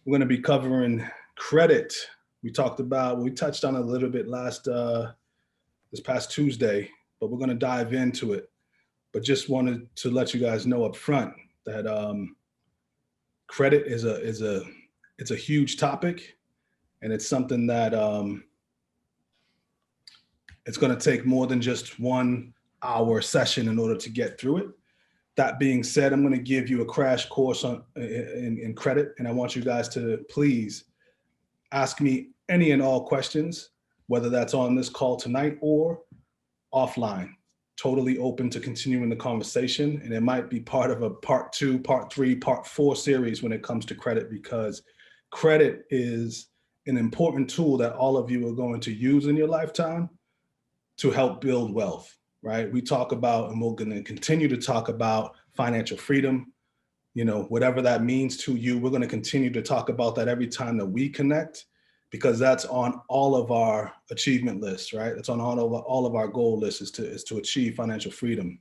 We're going to be covering credit. We touched on it a little bit this past Tuesday, but we're going to dive into it. But just wanted to let you guys know up front that credit it's a huge topic, and it's something that it's going to take more than just 1 hour session in order to get through it. That being said, I'm going to give you a crash course in credit, and I want you guys to please ask me any and all questions, whether that's on this call tonight or offline. Totally open to continuing the conversation, and it might be part of a part 2, part 3, part 4 series when it comes to credit, because credit is an important tool that all of you are going to use in your lifetime to help build wealth. Right? We talk about, and we're going to continue to talk about financial freedom, whatever that means to you. We're going to continue to talk about that every time that we connect, because that's on all of our achievement lists, right? It's on all of our goal lists is to achieve financial freedom.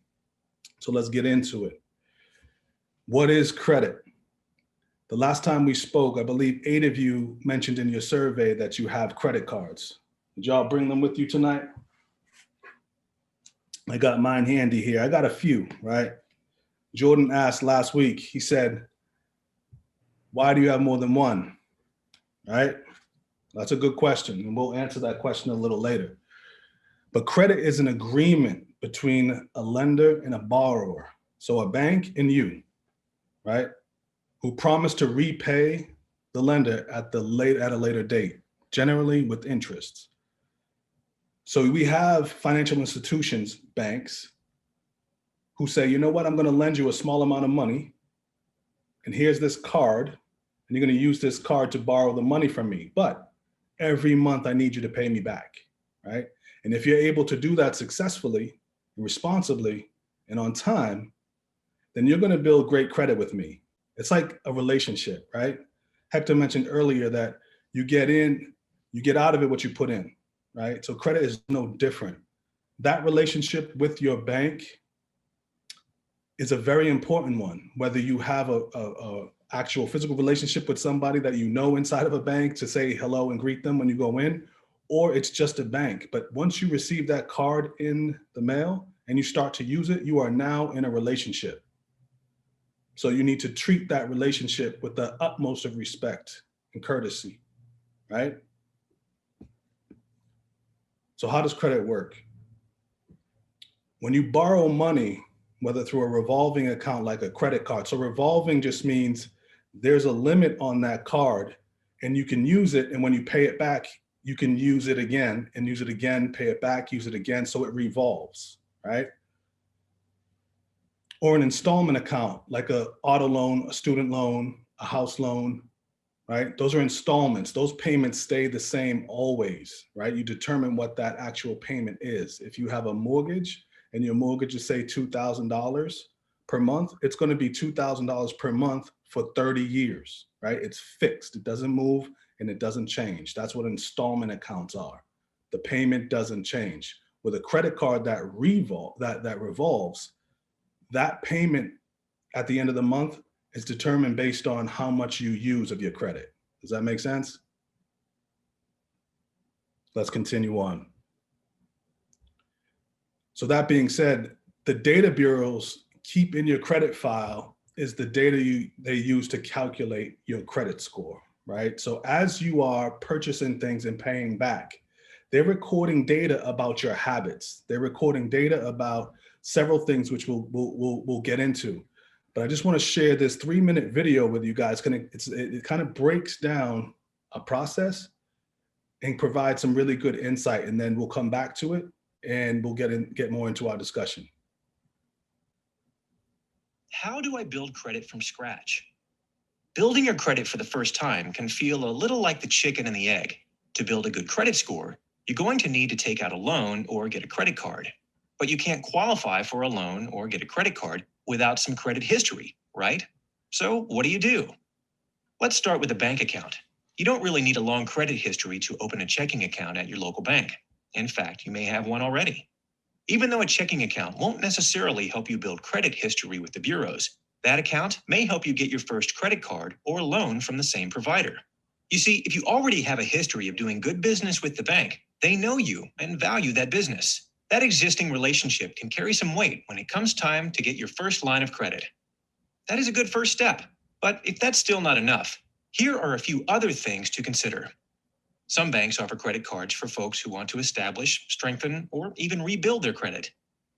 So let's get into it. What is credit? The last time we spoke, I believe 8 of you mentioned in your survey that you have credit cards. Did y'all bring them with you tonight? I got mine handy here. I got a few, right? Jordan asked last week, he said, why do you have more than one, right? That's a good question, and we'll answer that question a little later. But credit is an agreement between a lender and a borrower. So a bank and you, right? Who promise to repay the lender at a later date, generally with interest. So we have financial institutions, banks, who say, you know what, I'm going to lend you a small amount of money, and here's this card, and you're going to use this card to borrow the money from me. But every month I need you to pay me back, right? And if you're able to do that successfully, responsibly, and on time, then you're going to build great credit with me. It's like a relationship, right? Hector mentioned earlier that you get out of it what you put in. Right? So credit is no different. That relationship with your bank is a very important one, whether you have a actual physical relationship with somebody that you know inside of a bank to say hello and greet them when you go in, or it's just a bank. But once you receive that card in the mail and you start to use it, you are now in a relationship. So you need to treat that relationship with the utmost of respect and courtesy, right? So how does credit work? When you borrow money, whether through a revolving account like a credit card, so revolving just means there's a limit on that card and you can use it, and when you pay it back, you can use it again and use it again, pay it back, use it again, so it revolves, right? Or an installment account like a auto loan, a student loan, a house loan, right? Those are installments. Those payments stay the same always, right? You determine what that actual payment is. If you have a mortgage and your mortgage is say $2,000 per month, it's going to be $2,000 per month for 30 years, right? It's fixed. It doesn't move and it doesn't change. That's what installment accounts are. The payment doesn't change. With a credit card that revolves, that payment at the end of the month is determined based on how much you use of your credit. Does that make sense? Let's continue on. So that being said, the data bureaus keep in your credit file is the data they use to calculate your credit score, right? So as you are purchasing things and paying back, they're recording data about your habits. They're recording data about several things which we'll get into. But I just want to share this 3-minute video with you guys. It kind of breaks down a process and provides some really good insight. And then we'll come back to it and we'll get more into our discussion. How do I build credit from scratch? Building your credit for the first time can feel a little like the chicken and the egg. To build a good credit score, you're going to need to take out a loan or get a credit card. But you can't qualify for a loan or get a credit card without some credit history, right? So what do? Let's start with a bank account. You don't really need a long credit history to open a checking account at your local bank. In fact, you may have one already. Even though a checking account won't necessarily help you build credit history with the bureaus, That account may help you get your first credit card or loan from the same provider. You see, if you already have a history of doing good business with the bank, they know you and value that business. That existing relationship can carry some weight when it comes time to get your first line of credit. That is a good first step, but if that's still not enough, here are a few other things to consider. Some banks offer credit cards for folks who want to establish, strengthen, or even rebuild their credit.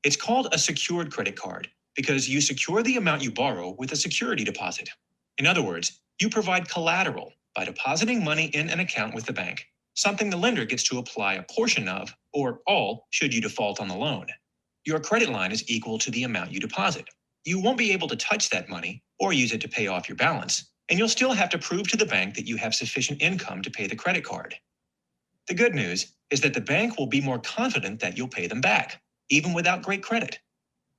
It's called a secured credit card because you secure the amount you borrow with a security deposit. In other words, you provide collateral by depositing money in an account with the bank, something the lender gets to apply a portion of, or all, should you default on the loan. Your credit line is equal to the amount you deposit. You won't be able to touch that money or use it to pay off your balance, and you'll still have to prove to the bank that you have sufficient income to pay the credit card. The good news is that the bank will be more confident that you'll pay them back, even without great credit,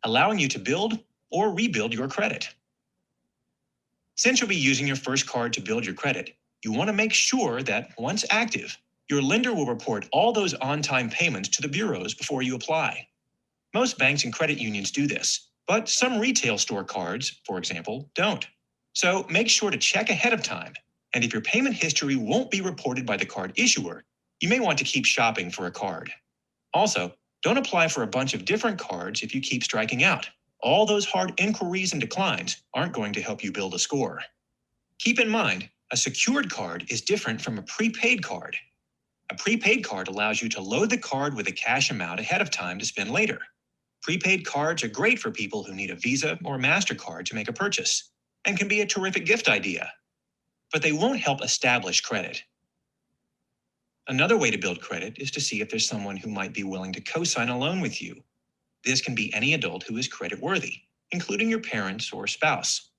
allowing you to build or rebuild your credit. Since you'll be using your first card to build your credit, you want to make sure that once active, your lender will report all those on-time payments to the bureaus before you apply. Most banks and credit unions do this, but some retail store cards, for example, don't. So make sure to check ahead of time, and if your payment history won't be reported by the card issuer, you may want to keep shopping for a card. Also, don't apply for a bunch of different cards if you keep striking out. All those hard inquiries and declines aren't going to help you build a score. Keep in mind, a secured card is different from a prepaid card. A prepaid card allows you to load the card with a cash amount ahead of time to spend later. Prepaid cards are great for people who need a Visa or MasterCard to make a purchase, and can be a terrific gift idea. But they won't help establish credit. Another way to build credit is to see if there's someone who might be willing to co-sign a loan with you. This can be any adult who is creditworthy, including your parents or spouse.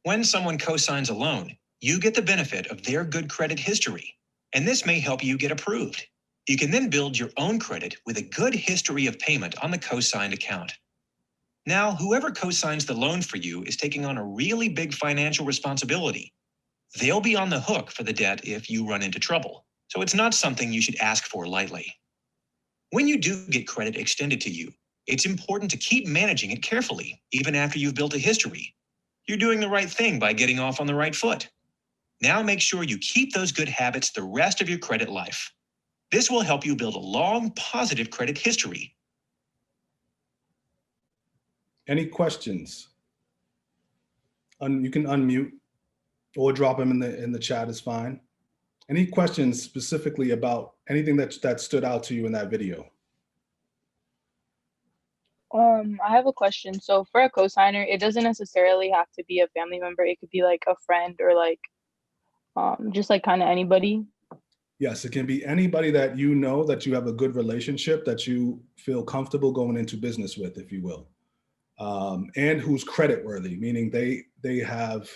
When someone co-signs a loan, you get the benefit of their good credit history, and this may help you get approved. You can then build your own credit with a good history of payment on the co-signed account. Now, whoever co-signs the loan for you is taking on a really big financial responsibility. They'll be on the hook for the debt if you run into trouble, so it's not something you should ask for lightly. When you do get credit extended to you, it's important to keep managing it carefully, even after you've built a history. You're doing the right thing by getting off on the right foot. Now make sure you keep those good habits the rest of your credit life. This will help you build a long, positive credit history. Any questions? You can unmute or drop them in the chat is fine. Any questions specifically about anything that stood out to you in that video? I have a question. So for a cosigner, it doesn't necessarily have to be a family member. It could be like a friend or like just like kind of anybody. Yes, it can be anybody that you know that you have a good relationship, that you feel comfortable going into business with, if you will, and who's credit worthy, meaning they have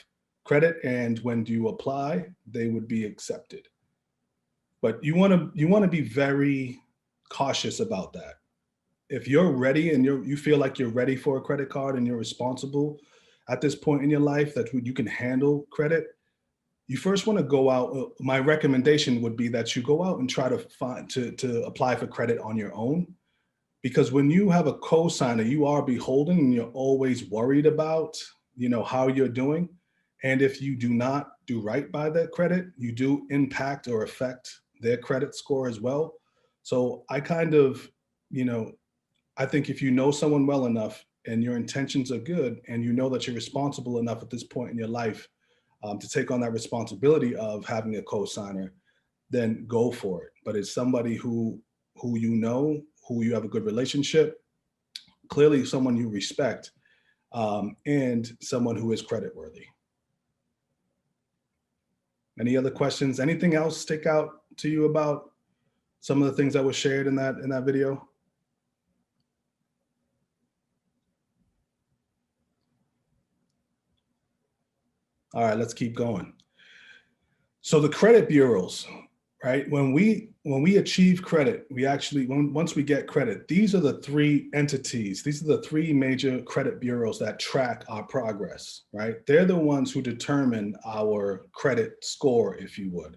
credit, and when you apply, they would be accepted. But you want to be very cautious about that. If you're ready and you feel like you're ready for a credit card and you're responsible at this point in your life that you can handle credit, you first want to go out. My recommendation would be that you go out and try to find to apply for credit on your own, because when you have a co-signer, you are beholden and you're always worried about, how you're doing. And if you do not do right by that credit, you do impact or affect their credit score as well. So I kind of, I think if you know someone well enough and your intentions are good and you know that you're responsible enough at this point in your life to take on that responsibility of having a co-signer, then go for it. But it's somebody who who you have a good relationship, clearly someone you respect, and someone who is credit worthy. Any other questions? Anything else stick out to you about some of the things that were shared in that video? All right, let's keep going. So the credit bureaus, right? When we achieve credit, we actually, once we get credit, these are the three entities. These are the three major credit bureaus that track our progress, right? They're the ones who determine our credit score, if you would.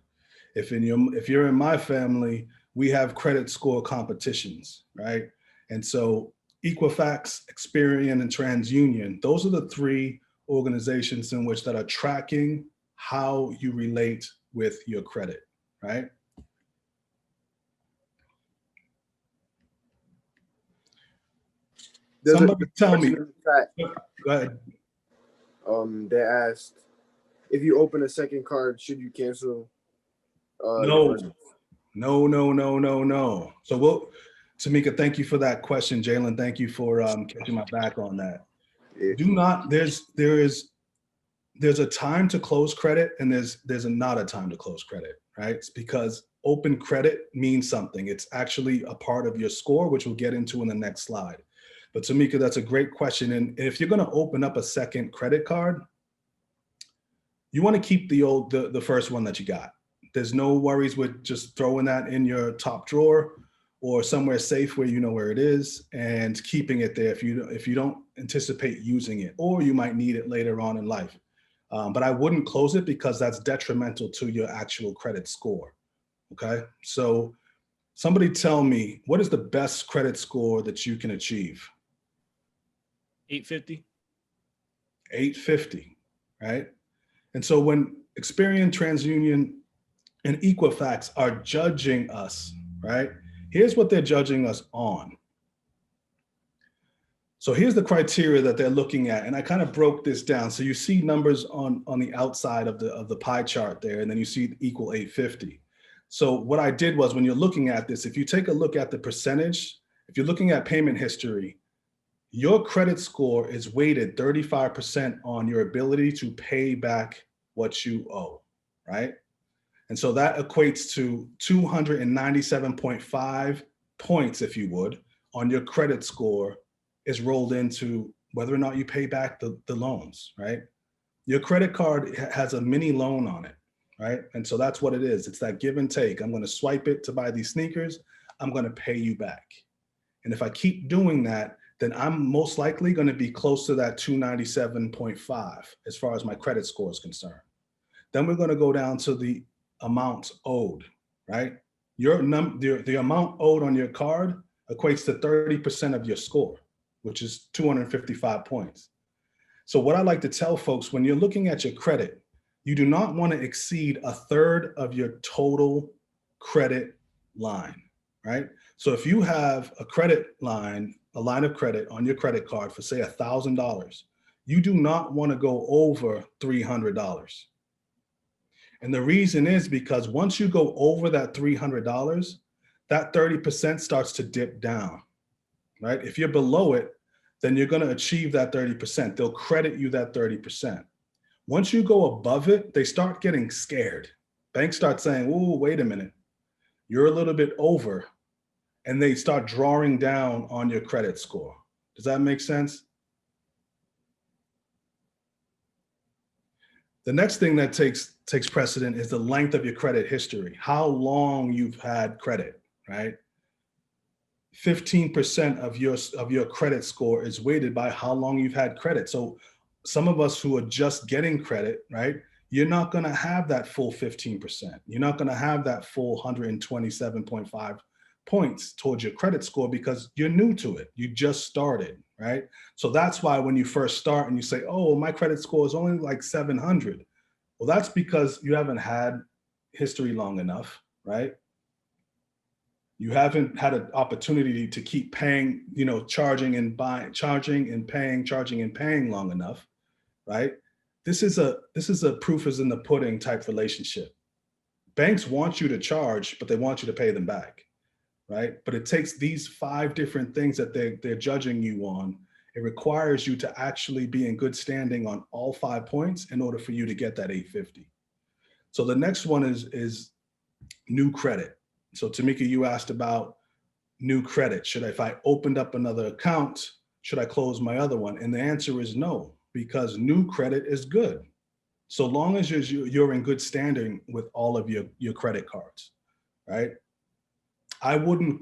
If you're in my family, we have credit score competitions, right? And so Equifax, Experian, and TransUnion, those are the three organizations in which that are tracking how you relate with your credit, right? There's Somebody tell me. question in the chat. Go ahead. They asked, if you open a second card, should you cancel? No, no. So Tamika, thank you for that question. Jalen, thank you for catching my back on that. Yeah. Do not, there's a time to close credit and there's not a time to close credit, right? It's because open credit means something. It's actually a part of your score, which we'll get into in the next slide. But Tamika, that's a great question. And if you're going to open up a second credit card, you want to keep the first one that you got. There's no worries with just throwing that in your top drawer or somewhere safe where you know where it is and keeping it there if you don't anticipate using it, or you might need it later on in life. But I wouldn't close it because that's detrimental to your actual credit score. Okay, so somebody tell me, what is the best credit score that you can achieve? 850. 850, right? And so when Experian, TransUnion, and Equifax are judging us, right? Here's what they're judging us on. So here's the criteria that they're looking at, and I kind of broke this down. So you see numbers on the outside of the pie chart there, and then you see equal 850. So what I did was, when you're looking at this, if you take a look at the percentage, if you're looking at payment history, your credit score is weighted 35% on your ability to pay back what you owe, right? And so that equates to 297.5 points, if you would, on your credit score is rolled into whether or not you pay back the loans, right? Your credit card has a mini loan on it, right? And so that's what it is. It's that give and take. I'm going to swipe it to buy these sneakers. I'm going to pay you back. And if I keep doing that, then I'm most likely going to be close to that 297.5 as far as my credit score is concerned. Then we're going to go down to the amount owed, right? The amount owed on your card equates to 30% of your score, which is 255 points. So what I like to tell folks, when you're looking at your credit, you do not want to exceed a third of your total credit line, right? So if you have a credit line, a line of credit on your credit card for say $1,000, you do not want to go over $300. And the reason is because once you go over that $300, that 30% starts to dip down, right? If you're below it, then you're going to achieve that 30%. They'll credit you that 30%. Once you go above it, they start getting scared. Banks start saying, "Oh, wait a minute, you're a little bit over." And they start drawing down on your credit score. Does that make sense? The next thing that takes precedent is the length of your credit history, how long you've had credit, right? 15% of your credit score is weighted by how long you've had credit. So some of us who are just getting credit, right? You're not going to have that full 15%. You're not going to have that full 127.5 points towards your credit score because you're new to it. You just started, right? So that's why when you first start and you say, "Oh, my credit score is only like 700." Well, that's because you haven't had history long enough, right? You haven't had an opportunity to keep paying, charging and paying long enough, right? This is a proof is in the pudding type relationship. Banks want you to charge, but they want you to pay them back, right? But it takes these 5 different things that they're judging you on. It requires you to actually be in good standing on all 5 points in order for you to get that 850. So the next one is new credit. So Tamika, you asked about new credit. If I opened up another account, should I close my other one? And the answer is no, because new credit is good. So long as you're in good standing with all of your credit cards, right? I would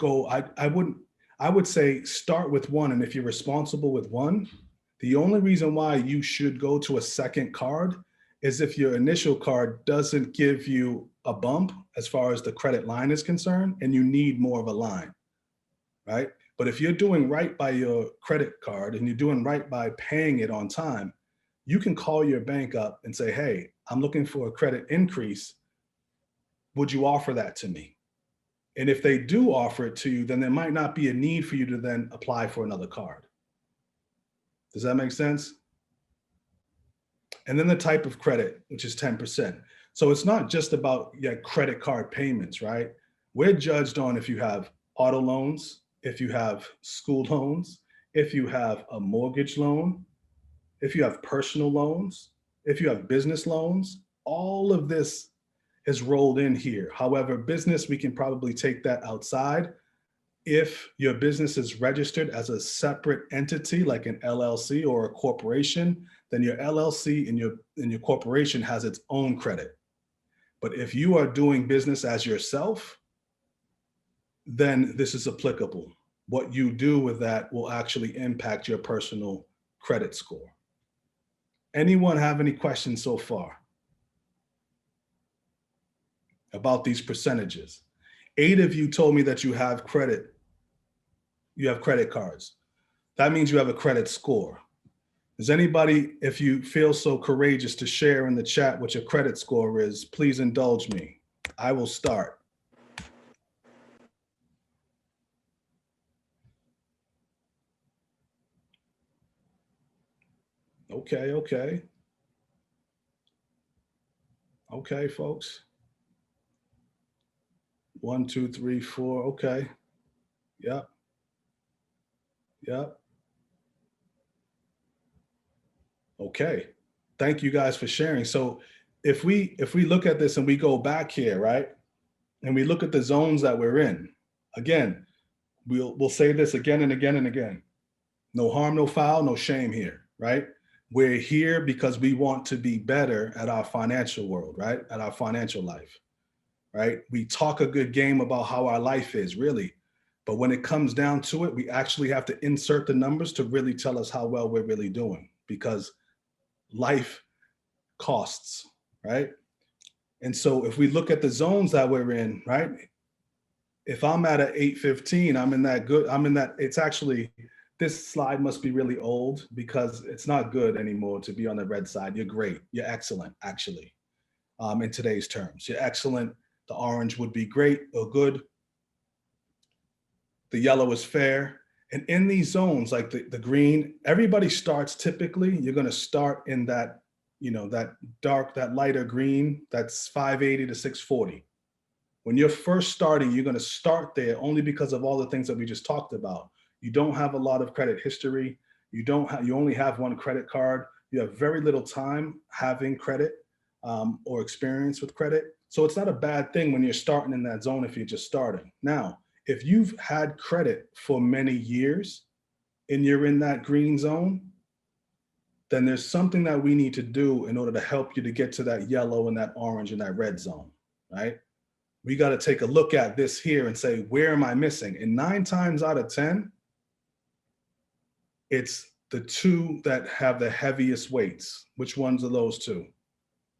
say start with one. And if you're responsible with one, the only reason why you should go to a second card is if your initial card doesn't give you a bump as far as the credit line is concerned, and you need more of a line, right? But if you're doing right by your credit card and you're doing right by paying it on time, you can call your bank up and say, hey, I'm looking for a credit increase. Would you offer that to me? And if they do offer it to you, then there might not be a need for you to then apply for another card. Does that make sense? And then the type of credit, which is 10%. So it's not just about credit card payments, right? We're judged on if you have auto loans, if you have school loans, if you have a mortgage loan, if you have personal loans, if you have business loans. All of this is rolled in here. However, business, we can probably take that outside. If your business is registered as a separate entity, like an LLC or a corporation, then your LLC and your corporation has its own credit. But if you are doing business as yourself, then this is applicable. What you do with that will actually impact your personal credit score. Anyone have any questions so far about these percentages? 8 of you told me that you have credit cards. That means you have a credit score. Does anybody, if you feel so courageous to share in the chat what your credit score is, please indulge me. I will start. Okay, folks. 1, 2, 3, 4. Okay. Yep. Okay. Thank you guys for sharing. So if we look at this and we go back here, right? And we look at the zones that we're in, again, we'll say this again and again and again. No harm, no foul, no shame here, right? We're here because we want to be better at our financial world, right? At our financial life, right? We talk a good game about how our life is, really. But when it comes down to it, we actually have to insert the numbers to really tell us how well we're really doing, because life costs, right? And so if we look at the zones that we're in, right? If I'm at an 815, it's actually, this slide must be really old because it's not good anymore to be on the red side. You're great. You're excellent, actually, in today's terms. You're excellent. The orange would be great or good. The yellow is fair. And in these zones, like the green, everybody starts typically, you're going to start in that, that lighter green, that's 580 to 640. When you're first starting, you're going to start there only because of all the things that we just talked about. You don't have a lot of credit history. You only have one credit card. You have very little time having credit or experience with credit. So it's not a bad thing when you're starting in that zone if you're just starting. Now, if you've had credit for many years and you're in that green zone, then there's something that we need to do in order to help you to get to that yellow and that orange and that red zone, right? We got to take a look at this here and say, where am I missing? And 9 times out of 10, it's the 2 that have the heaviest weights. Which ones are those 2?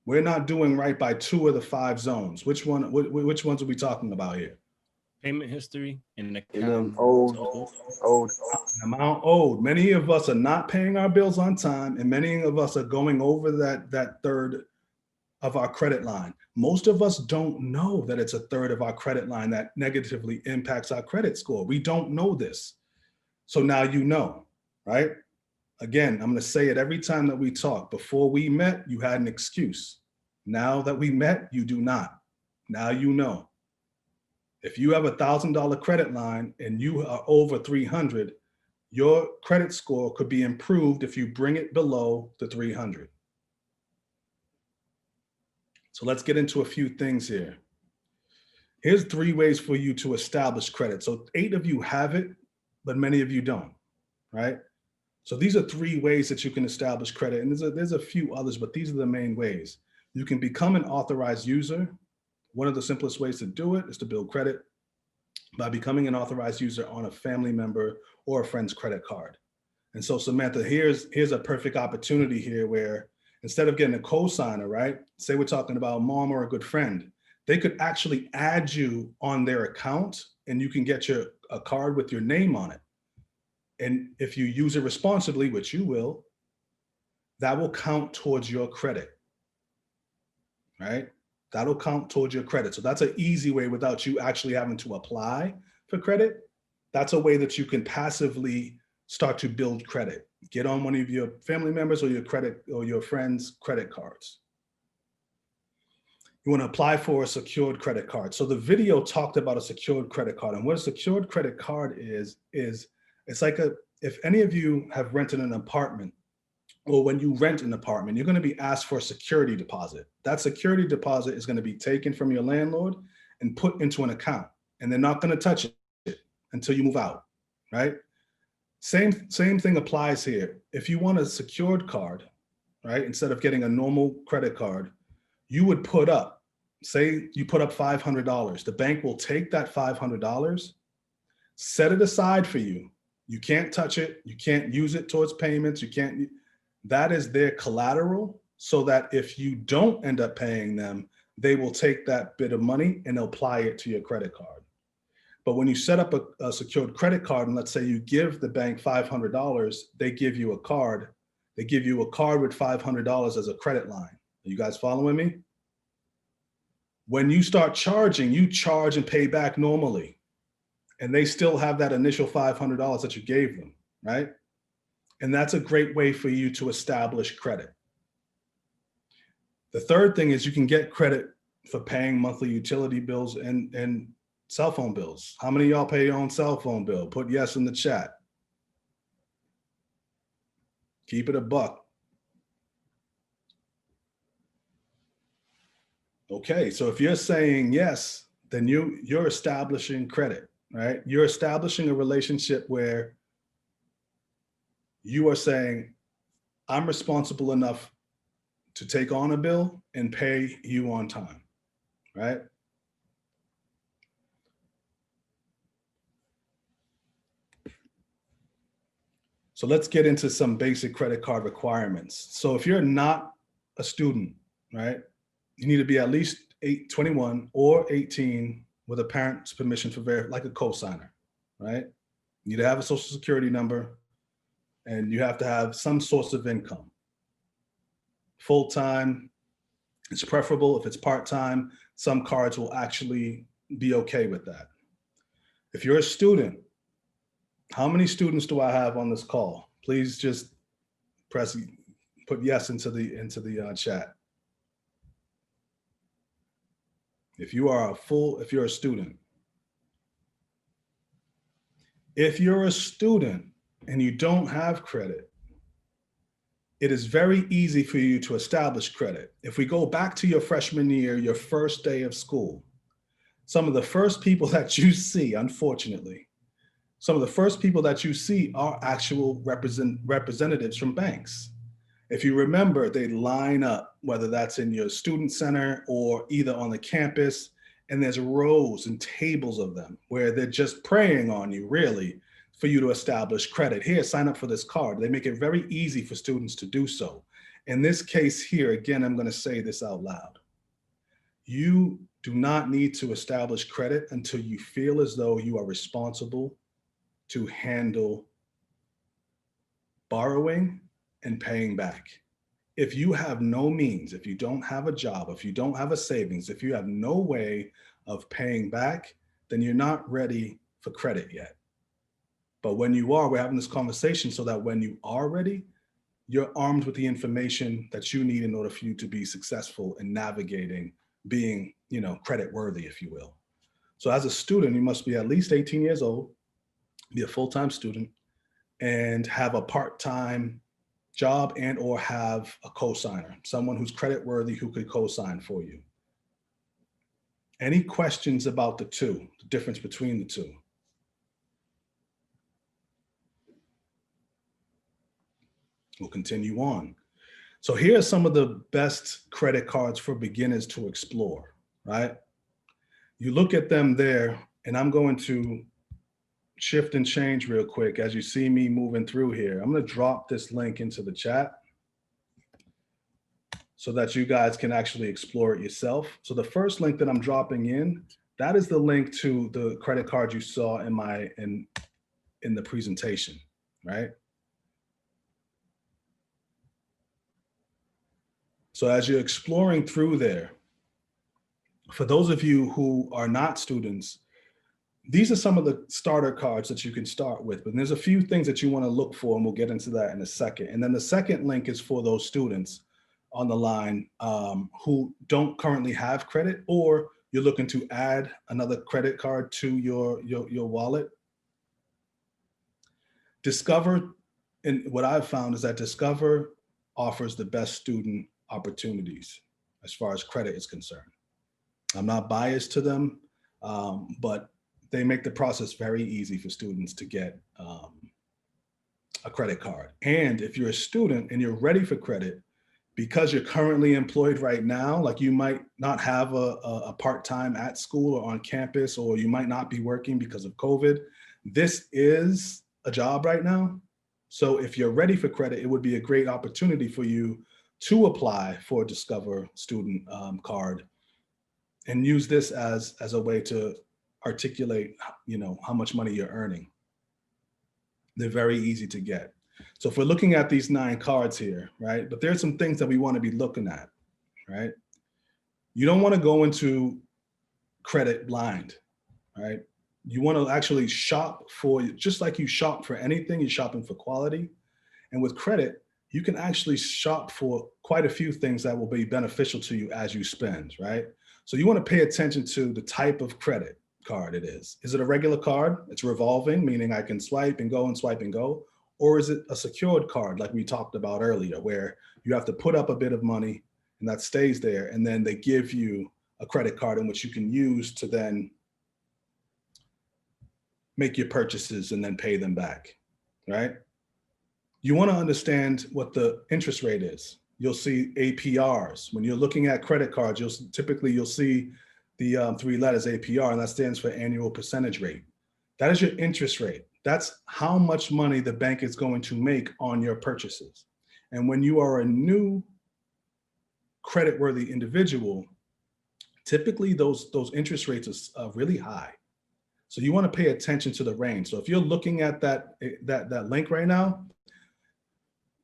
We're not doing right by 2 of the 5 zones. Which ones are we talking about here? Payment history and then old. Amount owed. Many of us are not paying our bills on time, and many of us are going over that third of our credit line. Most of us don't know that it's a third of our credit line that negatively impacts our credit score. We don't know this. So now you know, right? Again, I'm going to say it every time that we talk. Before we met, you had an excuse. Now that we met, you do not. Now you know. If you have a $1,000 credit line and you are over 300, your credit score could be improved if you bring it below the 300. So let's get into a few things here. Here's 3 ways for you to establish credit. So 8 of you have it, but many of you don't, right? So these are 3 ways that you can establish credit. And there's a few others, but these are the main ways. You can become an authorized user. One of the simplest ways to do it is to build credit by becoming an authorized user on a family member or a friend's credit card. And so Samantha, here's a perfect opportunity here where instead of getting a cosigner, right? Say we're talking about a mom or a good friend, they could actually add you on their account and you can get a card with your name on it. And if you use it responsibly, which you will, that will count towards your credit, right? That'll count towards your credit. So that's an easy way without you actually having to apply for credit. That's a way that you can passively start to build credit. Get on one of your family members or your credit or your friends' credit cards. You want to apply for a secured credit card. So the video talked about a secured credit card, and what a secured credit card is it's like if any of you have rented an apartment, or when you rent an apartment, you're going to be asked for a security deposit. That security deposit is going to be taken from your landlord and put into an account, and they're not going to touch it until you move out, right? Same thing applies here. If you want a secured card, right, instead of getting a normal credit card, you would put up, say you put up $500. The bank will take that $500, set it aside for you. You can't touch it. You can't use it towards payments. You can't. That is their collateral, so that if you don't end up paying them, they will take that bit of money and apply it to your credit card. But when you set up a secured credit card, and let's say you give the bank $500, they give you a card. They give you a card with $500 as a credit line. Are you guys following me? When you start charging, you charge and pay back normally, and they still have that initial $500 that you gave them, right? And that's a great way for you to establish credit. The third thing is you can get credit for paying monthly utility bills and cell phone bills. How many of y'all pay your own cell phone bill? Put yes in the chat. Keep it a buck. Okay, so if you're saying yes, then you're establishing credit, right? You're establishing a relationship where you are saying, I'm responsible enough to take on a bill and pay you on time, right? So let's get into some basic credit card requirements. So if you're not a student, right, you need to be at least 21 or 18 with a parent's permission for like a cosigner, right? You need to have a social security number, and you have to have some source of income. Full-time, it's preferable. If it's part-time, some cards will actually be okay with that. If you're a student, how many students do I have on this call? Please just put yes into the chat. If you're a student. If you're a student and you don't have credit, it is very easy for you to establish credit. If we go back to your freshman year, your first day of school, some of the first people that you see, unfortunately, some of the first people that you see are actual representatives from banks. If you remember, they line up, whether that's in your student center or either on the campus, and there's rows and tables of them where they're just preying on you, really, for you to establish credit. Here, sign up for this card. They make it very easy for students to do so. In this case here, again, I'm going to say this out loud. You do not need to establish credit until you feel as though you are responsible to handle borrowing and paying back. If you have no means, if you don't have a job, if you don't have a savings, if you have no way of paying back, then you're not ready for credit yet. But when you are, we're having this conversation so that when you are ready, you're armed with the information that you need in order for you to be successful in navigating being, credit worthy, if you will. So as a student, you must be at least 18 years old, be a full-time student, and have a part-time job and or have a cosigner, someone who's credit worthy who could cosign for you. Any questions about the two, the difference between the two? We'll continue on. So here are some of the best credit cards for beginners to explore, right? You look at them there, and I'm going to shift and change real quick as you see me moving through here. I'm going to drop this link into the chat so that you guys can actually explore it yourself. So the first link that I'm dropping in, that is the link to the credit card you saw in the presentation, right? So as you're exploring through there, for those of you who are not students, these are some of the starter cards that you can start with, but there's a few things that you want to look for, and we'll get into that in a second. And then the second link is for those students on the line who don't currently have credit, or you're looking to add another credit card to your wallet. Discover, and what I've found is that Discover offers the best student opportunities as far as credit is concerned. I'm not biased to them, but they make the process very easy for students to get a credit card. And if you're a student and you're ready for credit, because you're currently employed right now, like you might not have a part-time at school or on campus, or you might not be working because of COVID, this is a job right now. So if you're ready for credit, it would be a great opportunity for you to apply for a Discover student card and use this as a way to articulate, how much money you're earning. They're very easy to get. So if we're looking at these 9 cards here, right? But there's some things that we want to be looking at, right? You don't want to go into credit blind, right? You want to actually shop for, just like you shop for anything, you're shopping for quality. And with credit, you can actually shop for quite a few things that will be beneficial to you as you spend, right? So you want to pay attention to the type of credit card it is. Is it a regular card? It's revolving, meaning I can swipe and go and swipe and go. Or is it a secured card like we talked about earlier, where you have to put up a bit of money and that stays there, and then they give you a credit card in which you can use to then make your purchases and then pay them back, right? You want to understand what the interest rate is. You'll see APRs. When you're looking at credit cards, you'll see the 3 letters APR, and that stands for annual percentage rate. That is your interest rate. That's how much money the bank is going to make on your purchases. And when you are a new credit-worthy individual, typically those interest rates are really high. So you want to pay attention to the range. So if you're looking at that link right now,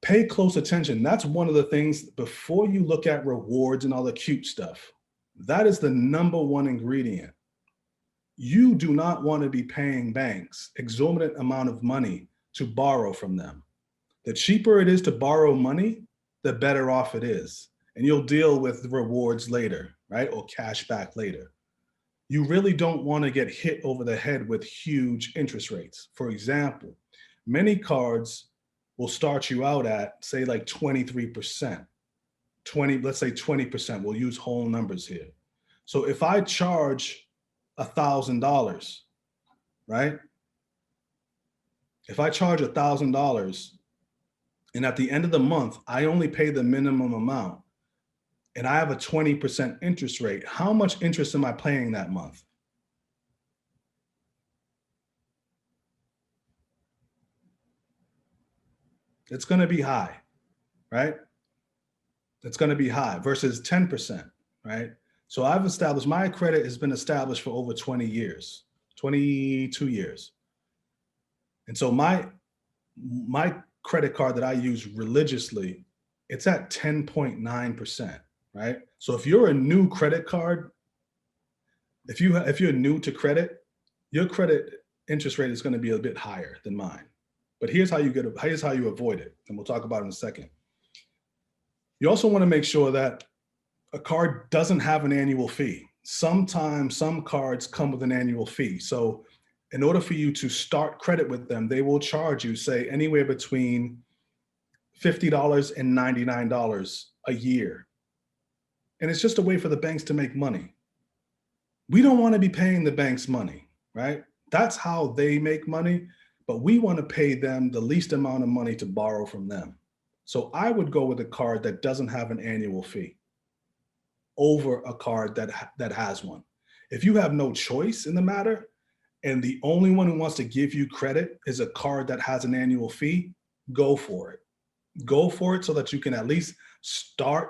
pay close attention. That's one of the things before you look at rewards and all the cute stuff. That is the #1 ingredient. You do not want to be paying banks exorbitant amount of money to borrow from them. The cheaper it is to borrow money, the better off it is. And you'll deal with the rewards later, right? Or cash back later. You really don't want to get hit over the head with huge interest rates. For example, many cards will start you out at, say, like 23%. Let's say 20%. We'll use whole numbers here. So if I charge $1,000, right? If I charge $1,000 and at the end of the month, I only pay the minimum amount and I have a 20% interest rate, how much interest am I paying that month? It's going to be high, right? It's going to be high versus 10%, right? So I've established, my credit has been established for over 20 years, 22 years. And so my credit card that I use religiously, it's at 10.9%, right? So if you're a new credit card, if you're new to credit, your credit interest rate is going to be a bit higher than mine. But here's how you avoid it, and we'll talk about it in a second. You also want to make sure that a card doesn't have an annual fee. Sometimes some cards come with an annual fee. So in order for you to start credit with them, they will charge you, say, anywhere between $50 and $99 a year. And it's just a way for the banks to make money. We don't want to be paying the banks money, right? That's how they make money, but we want to pay them the least amount of money to borrow from them. So I would go with a card that doesn't have an annual fee over a card that has one. If you have no choice in the matter, and the only one who wants to give you credit is a card that has an annual fee, go for it. Go for it so that you can at least start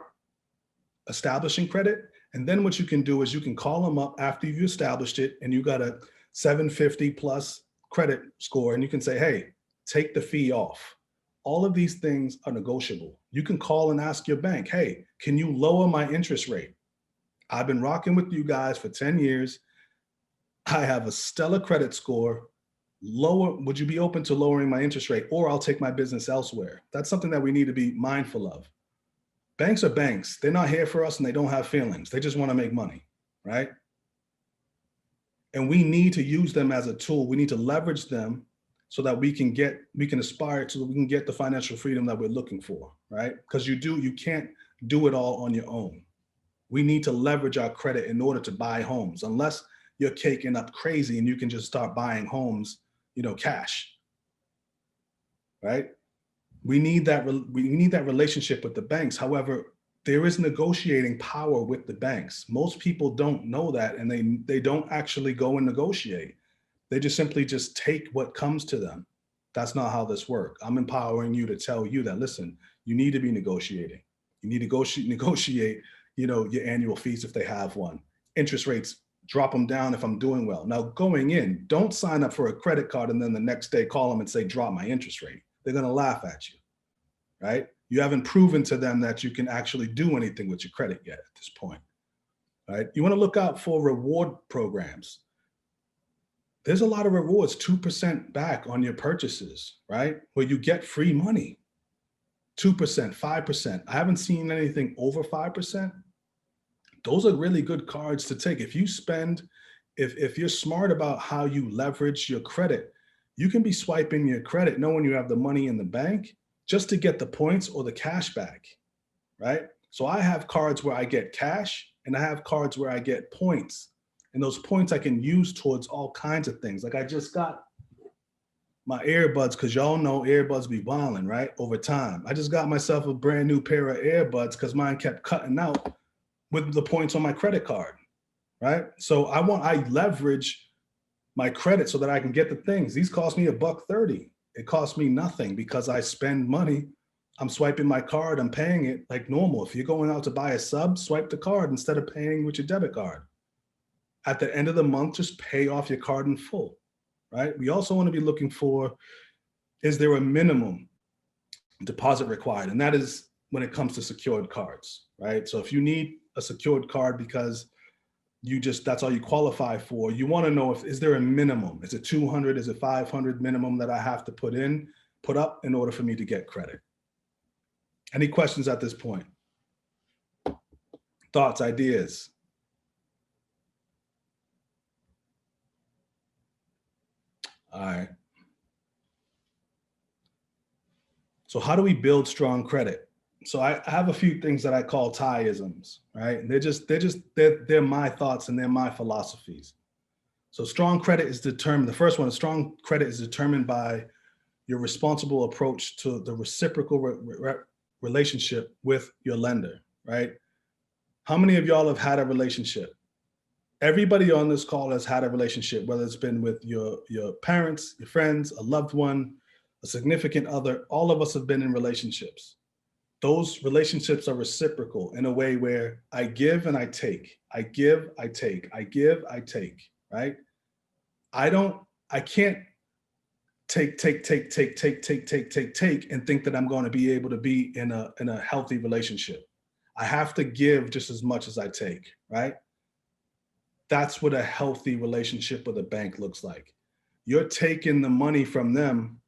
establishing credit. And then what you can do is you can call them up after you've established it and you got a 750 plus credit score, and you can say, hey, take the fee off. All of these things are negotiable. You can call and ask your bank, hey, can you lower my interest rate? I've been rocking with you guys for 10 years. I have a stellar credit score. Would you be open to lowering my interest rate, or I'll take my business elsewhere? That's something that we need to be mindful of. Banks are banks. They're not here for us and they don't have feelings. They just want to make money, right? And we need to use them as a tool. We need to leverage them so that we can aspire to, we can get the financial freedom that we're looking for, right? Because you can't do it all on your own. We need to leverage our credit in order to buy homes, unless you're caking up crazy and you can just start buying homes, cash, right? We need that relationship with the banks. However, there is negotiating power with the banks. Most people don't know that, and they don't actually go and negotiate. They just simply just take what comes to them. That's not how this works. I'm empowering you to tell you that, listen, you need to be negotiating. You need to negotiate, your annual fees if they have one. Interest rates, drop them down if I'm doing well. Now, going in, don't sign up for a credit card and then the next day call them and say, drop my interest rate. They're going to laugh at you, right? You haven't proven to them that you can actually do anything with your credit yet at this point, right? You want to look out for reward programs. There's a lot of rewards, 2% back on your purchases, right? Where you get free money, 2%, 5%. I haven't seen anything over 5%. Those are really good cards to take. If you're smart about how you leverage your credit, you can be swiping your credit knowing you have the money in the bank just to get the points or the cash back, right? So I have cards where I get cash and I have cards where I get points. And those points I can use towards all kinds of things. Like I just got my earbuds, because y'all know earbuds be wilding, right? Over time. I just got myself a brand new pair of earbuds because mine kept cutting out with the points on my credit card, right? So I leverage my credit so that I can get the things. These cost me $1.30. It costs me nothing because I spend money. I'm swiping my card, I'm paying it like normal. If you're going out to buy a sub, swipe the card instead of paying with your debit card. At the end of the month, just pay off your card in full, right? We also want to be looking for, is there a minimum deposit required? And that is when it comes to secured cards, right? So if you need a secured card because that's all you qualify for, you want to know is there a minimum? Is it 200? Is it 500 minimum that I have to put up in order for me to get credit? Any questions at this point? Thoughts, ideas? All right. So how do we build strong credit? So I have a few things that I call tie-isms, right? And they're my thoughts and they're my philosophies. So strong credit is determined. The first one, strong credit is determined by your responsible approach to the reciprocal relationship with your lender, right? How many of y'all have had a relationship? Everybody on this call has had a relationship, whether it's been with your parents, your friends, a loved one, a significant other. All of us have been in relationships. Those relationships are reciprocal in a way where I give and I take. I give, I take. I give, I take, right? I can't take and think that I'm going to be able to be in a healthy relationship. I have to give just as much as I take, right? That's what a healthy relationship with a bank looks like. You're taking the money from them,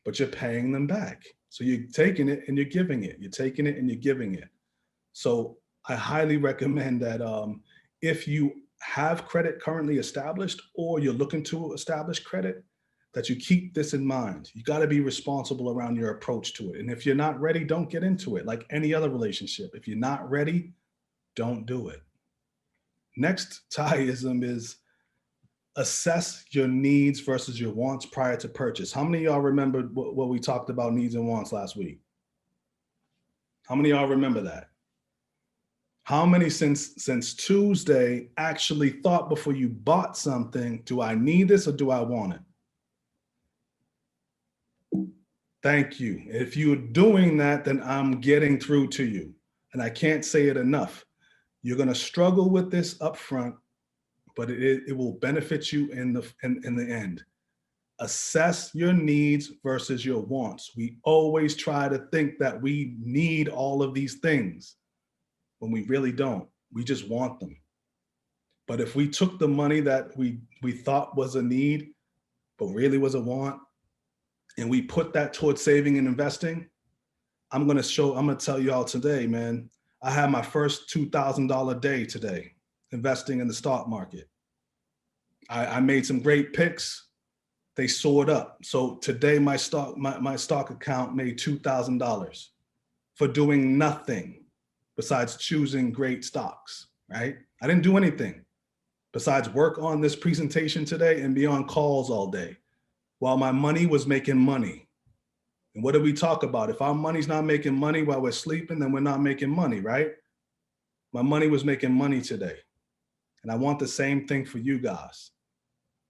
but you're paying them back. So you're taking it and you're giving it. You're taking it and you're giving it. So I highly recommend that if you have credit currently established or you're looking to establish credit, that you keep this in mind. You got to be responsible around your approach to it. And if you're not ready, don't get into it. Like any other relationship, if you're not ready, don't do it. Next tie-ism is assess your needs versus your wants prior to purchase. How many of y'all remember what we talked about needs and wants last week? How many of y'all remember that? How many since Tuesday actually thought before you bought something, do I need this or do I want it? Thank you. If you're doing that, then I'm getting through to you. And I can't say it enough. You're going to struggle with this up front, but it will benefit you in the end. assess your needs versus your wants. We always try to think that we need all of these things when we really don't. We just want them. But if we took the money that we thought was a need, but really was a want, and we put that towards saving and investing, I'm gonna tell you all today, man, I had my first $2,000 day today investing in the stock market. I made some great picks. They soared up. So today my stock account made $2,000 for doing nothing besides choosing great stocks, right? I didn't do anything besides work on this presentation today and be on calls all day while my money was making money. And what did we talk about? If our money's not making money while we're sleeping, then we're not making money, right? My money was making money today. And I want the same thing for you guys.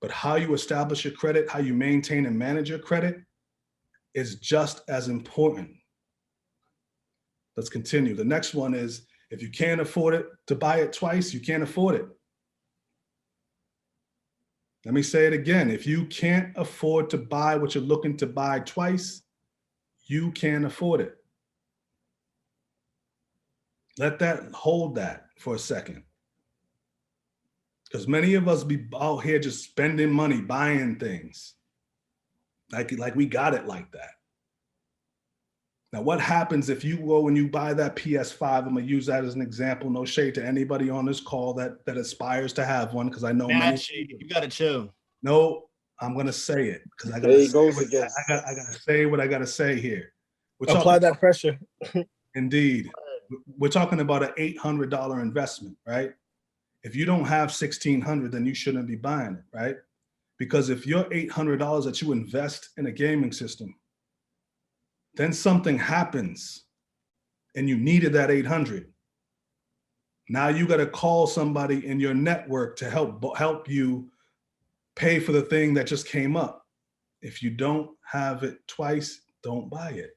But how you establish your credit, how you maintain and manage your credit is just as important. Let's continue. The next one is, if you can't afford it to buy it twice, you can't afford it. Let me say it again. If you can't afford to buy what you're looking to buy twice, you can't afford it. Hold that for a second. Because many of us be out here just spending money, buying things. Like we got it like that. Now, what happens if you go and you buy that PS5? I'm gonna use that as an example. No shade to anybody on this call that aspires to have one, because I know many. You gotta chill. No, I'm gonna say it because I There he goes again. gotta say what I gotta say here. Apply that pressure. Indeed. We're talking about an $800 investment, right? If you don't have $1,600, then you shouldn't be buying it, right? Because if your $800 that you invest in a gaming system, then something happens and you needed that 800. Now you got to call somebody in your network to help you pay for the thing that just came up. If you don't have it twice, don't buy it.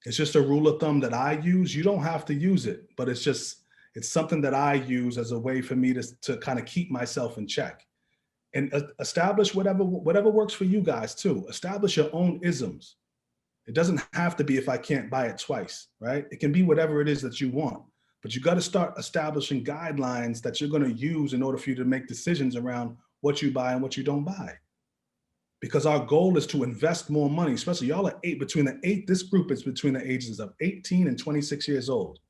It's just a rule of thumb that I use. You don't have to use it, but it's something that I use as a way for me to kind of keep myself in check and establish whatever works for you guys too. Establish your own isms. It doesn't have to be if I can't buy it twice, right? It can be whatever it is that you want, but you got to start establishing guidelines that you're going to use in order for you to make decisions around what you buy and what you don't buy. Because our goal is to invest more money, especially y'all are this group is between the ages of 18 and 26 years old.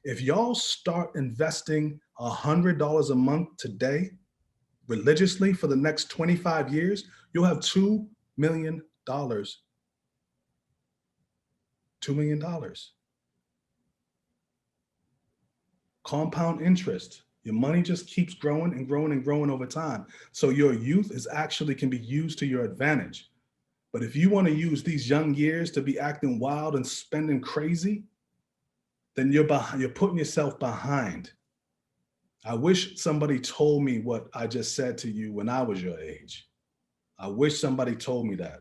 If y'all start investing $100 a month today, religiously for the next 25 years, you'll have $2 million. $2 million. Compound interest. Your money just keeps growing and growing and growing over time. So your youth can be used to your advantage. But if you want to use these young years to be acting wild and spending crazy, then you're putting yourself behind. I wish somebody told me what I just said to you when I was your age. I wish somebody told me that,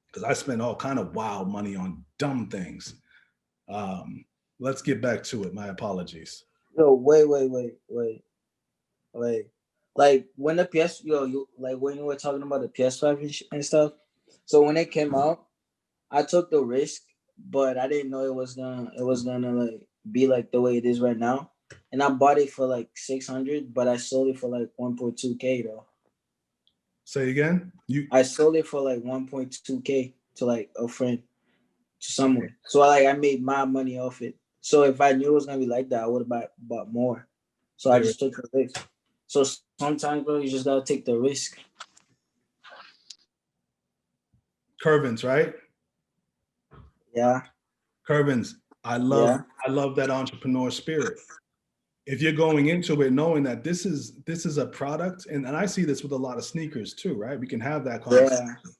because I spent all kind of wild money on dumb things. Let's get back to it. My apologies. Yo, wait. Like when the when you were talking about the PS5 and stuff. So when it came out, I took the risk, but I didn't know it was gonna like be like the way it is right now. And I bought it for like 600, but I sold it for like 1.2K though. Say again? I sold it for like 1.2K to like a friend, to someone. So I made my money off it. So if I knew it was gonna be like that, I would have bought more. So I just took the risk. So sometimes, bro, you just gotta take the risk. Curvins, right? Yeah. Curvins. I love that entrepreneur spirit. If you're going into it knowing that this is a product, and I see this with a lot of sneakers too, right? We can have that conversation. Yeah.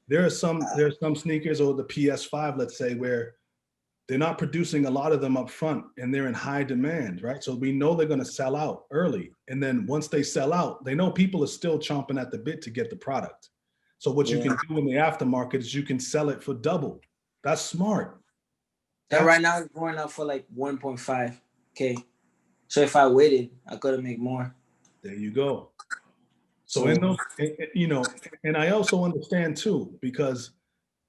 There are some sneakers, or the PS5, let's say, where they're not producing a lot of them up front and they're in high demand, right? So we know they're going to sell out early. And then once they sell out, they know people are still chomping at the bit to get the product. So what you can do in the aftermarket is you can sell it for double. That's smart. And right now it's going up for like 1.5K. So if I waited, I could have made more. There you go. So in those, you know, and I also understand too, because,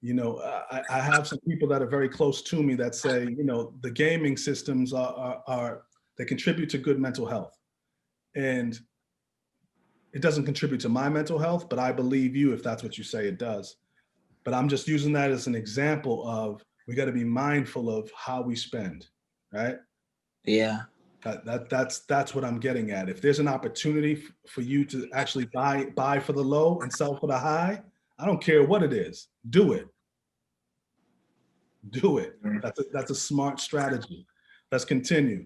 you know, I have some people that are very close to me that say, you know, the gaming systems are they contribute to good mental health. And it doesn't contribute to my mental health, but I believe you if that's what you say it does. But I'm just using that as an example of we got to be mindful of how we spend, right? Yeah. That's what I'm getting at. If there's an opportunity for you to actually buy for the low and sell for the high, I don't care what it is. Do it. Do it. That's a smart strategy. Let's continue.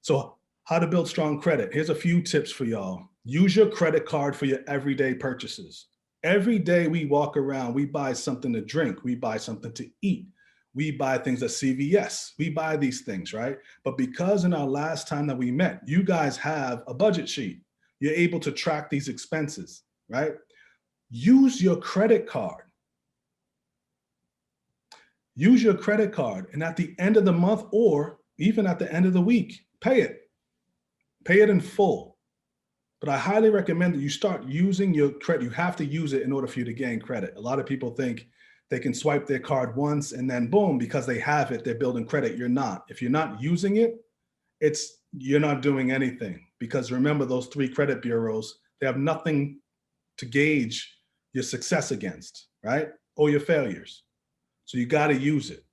So how to build strong credit. Here's a few tips for y'all. Use your credit card for your everyday purchases. Every day we walk around, we buy something to drink, we buy something to eat, we buy things at CVS, we buy these things, right? But because in our last time that we met, you guys have a budget sheet, you're able to track these expenses, right? Use your credit card. Use your credit card, and at the end of the month or even at the end of the week, pay it. Pay it in full. But I highly recommend that you start using your credit. You have to use it in order for you to gain credit. A lot of people think they can swipe their card once and then boom, because they have it, they're building credit. You're not. If you're not using it, you're not doing anything. Because remember, those 3 credit bureaus, they have nothing to gauge your success against, right? Or your failures. So you got to use it.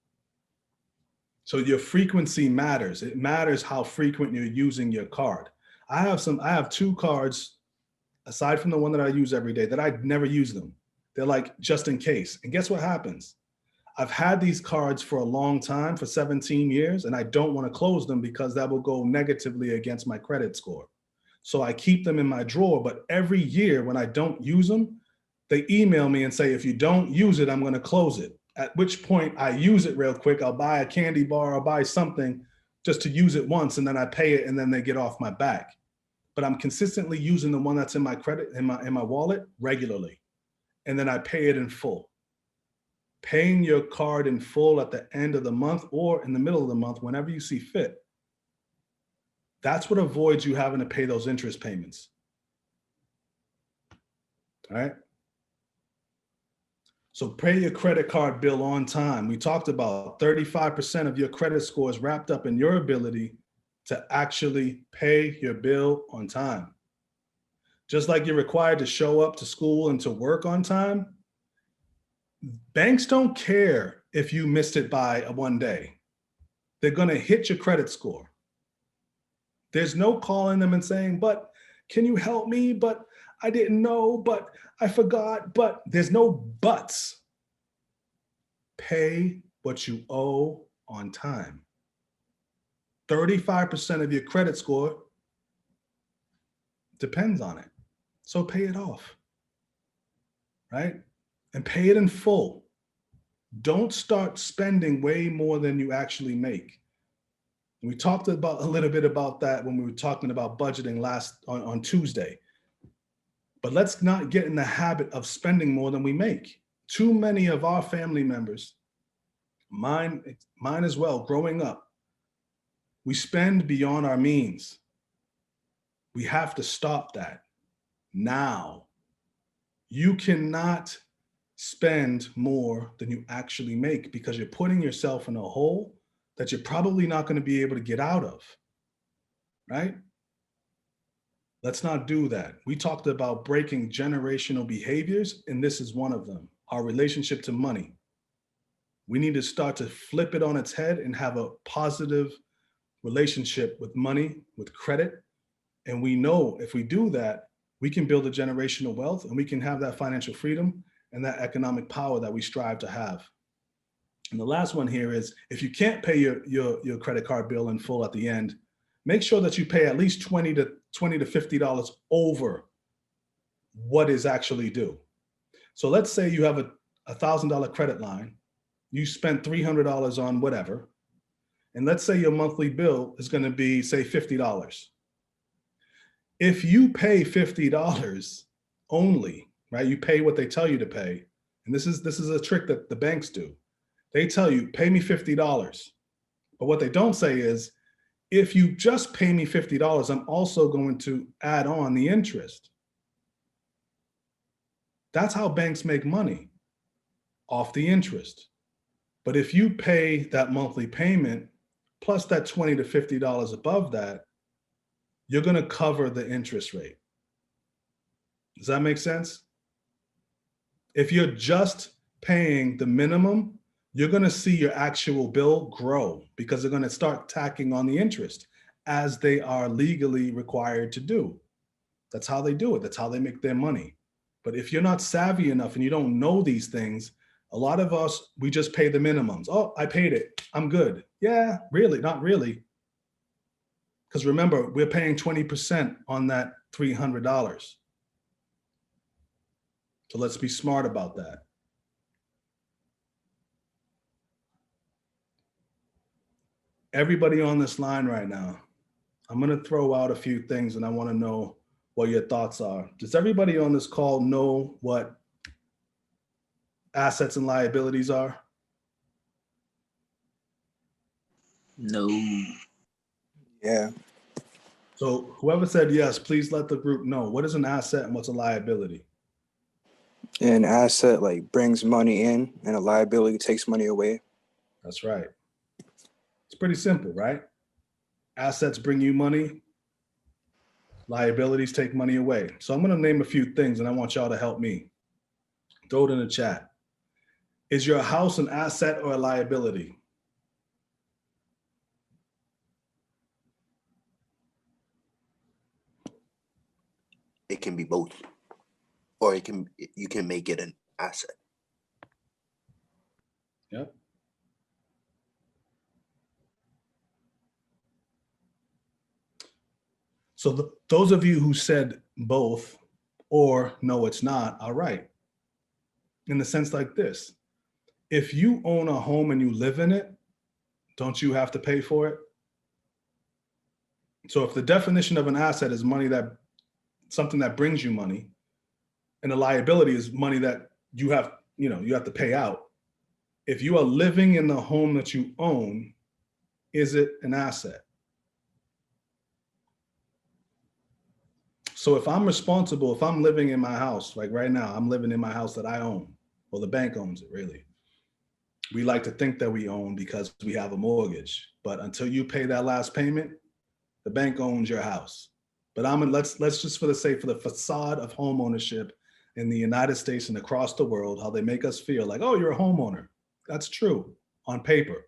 So your frequency matters. It matters how frequent you're using your card. I have 2 cards, aside from the one that I use every day, that I never use them. They're like just in case. And guess what happens? I've had these cards for a long time, for 17 years, and I don't want to close them because that will go negatively against my credit score. So I keep them in my drawer, but every year when I don't use them, they email me and say, if you don't use it, I'm going to close it. At which point I use it real quick. I'll buy a candy bar, I'll buy something just to use it once, and then I pay it, and then they get off my back. But I'm consistently using the one that's in my credit, in my wallet regularly. And then I pay it in full. Paying your card in full at the end of the month or in the middle of the month, whenever you see fit. That's what avoids you having to pay those interest payments. All right. So pay your credit card bill on time. We talked about 35% of your credit score is wrapped up in your ability to actually pay your bill on time. Just like you're required to show up to school and to work on time, banks don't care if you missed it by one day. They're going to hit your credit score. There's no calling them and saying, but can you help me? But I didn't know, but I forgot, but there's no buts. Pay what you owe on time. 35% of your credit score depends on it. So pay it off, right? And pay it in full. Don't start spending way more than you actually make. We talked about a little bit about that when we were talking about budgeting on Tuesday. But let's not get in the habit of spending more than we make. Too many of our family members, mine as well, growing up, we spend beyond our means. We have to stop that now. You cannot spend more than you actually make because you're putting yourself in a hole that you're probably not going to be able to get out of, right? Let's not do that. We talked about breaking generational behaviors, and this is one of them, our relationship to money. We need to start to flip it on its head and have a positive relationship with money, with credit. And we know if we do that, we can build a generational wealth and we can have that financial freedom and that economic power that we strive to have. And the last one here is, if you can't pay your credit card bill in full at the end, make sure that you pay at least $20 to $50 over what is actually due. So let's say you have a $1,000 credit line, you spent $300 on whatever, and let's say your monthly bill is going to be, say, $50. If you pay $50 only, right? You pay what they tell you to pay, and this is a trick that the banks do. They tell you, pay me $50. But what they don't say is, if you just pay me $50, I'm also going to add on the interest. That's how banks make money, off the interest. But if you pay that monthly payment plus that $20 to $50 above that, you're going to cover the interest rate. Does that make sense? If you're just paying the minimum, you're going to see your actual bill grow because they're going to start tacking on the interest as they are legally required to do. That's how they do it. That's how they make their money. But if you're not savvy enough and you don't know these things, a lot of us, we just pay the minimums. Oh, I paid it. I'm good. Yeah, really, not really. Because remember, we're paying 20% on that $300. So let's be smart about that. Everybody on this line right now, I'm going to throw out a few things and I want to know what your thoughts are. Does everybody on this call know what assets and liabilities are? No. Yeah. So whoever said yes, please let the group know what is an asset and what's a liability. An asset like brings money in and a liability takes money away. That's right. It's pretty simple, right? Assets bring you money. Liabilities take money away. So I'm going to name a few things and I want y'all to help me. Throw it in the chat. Is your house an asset or a liability? It can be both, or you can make it an asset. Yep. So those of you who said both or no, it's not, are right. In the sense like this, if you own a home and you live in it, don't you have to pay for it? So if the definition of an asset is money that, something that brings you money, and a liability is money that you have to pay out. If you are living in the home that you own, is it an asset? So if I'm responsible, if I'm living in my house, like right now, I'm living in my house that I own, well, the bank owns it, really. We like to think that we own because we have a mortgage, but until you pay that last payment, the bank owns your house. But let's just for the facade of home ownership in the United States and across the world, how they make us feel like, oh, you're a homeowner. That's true on paper.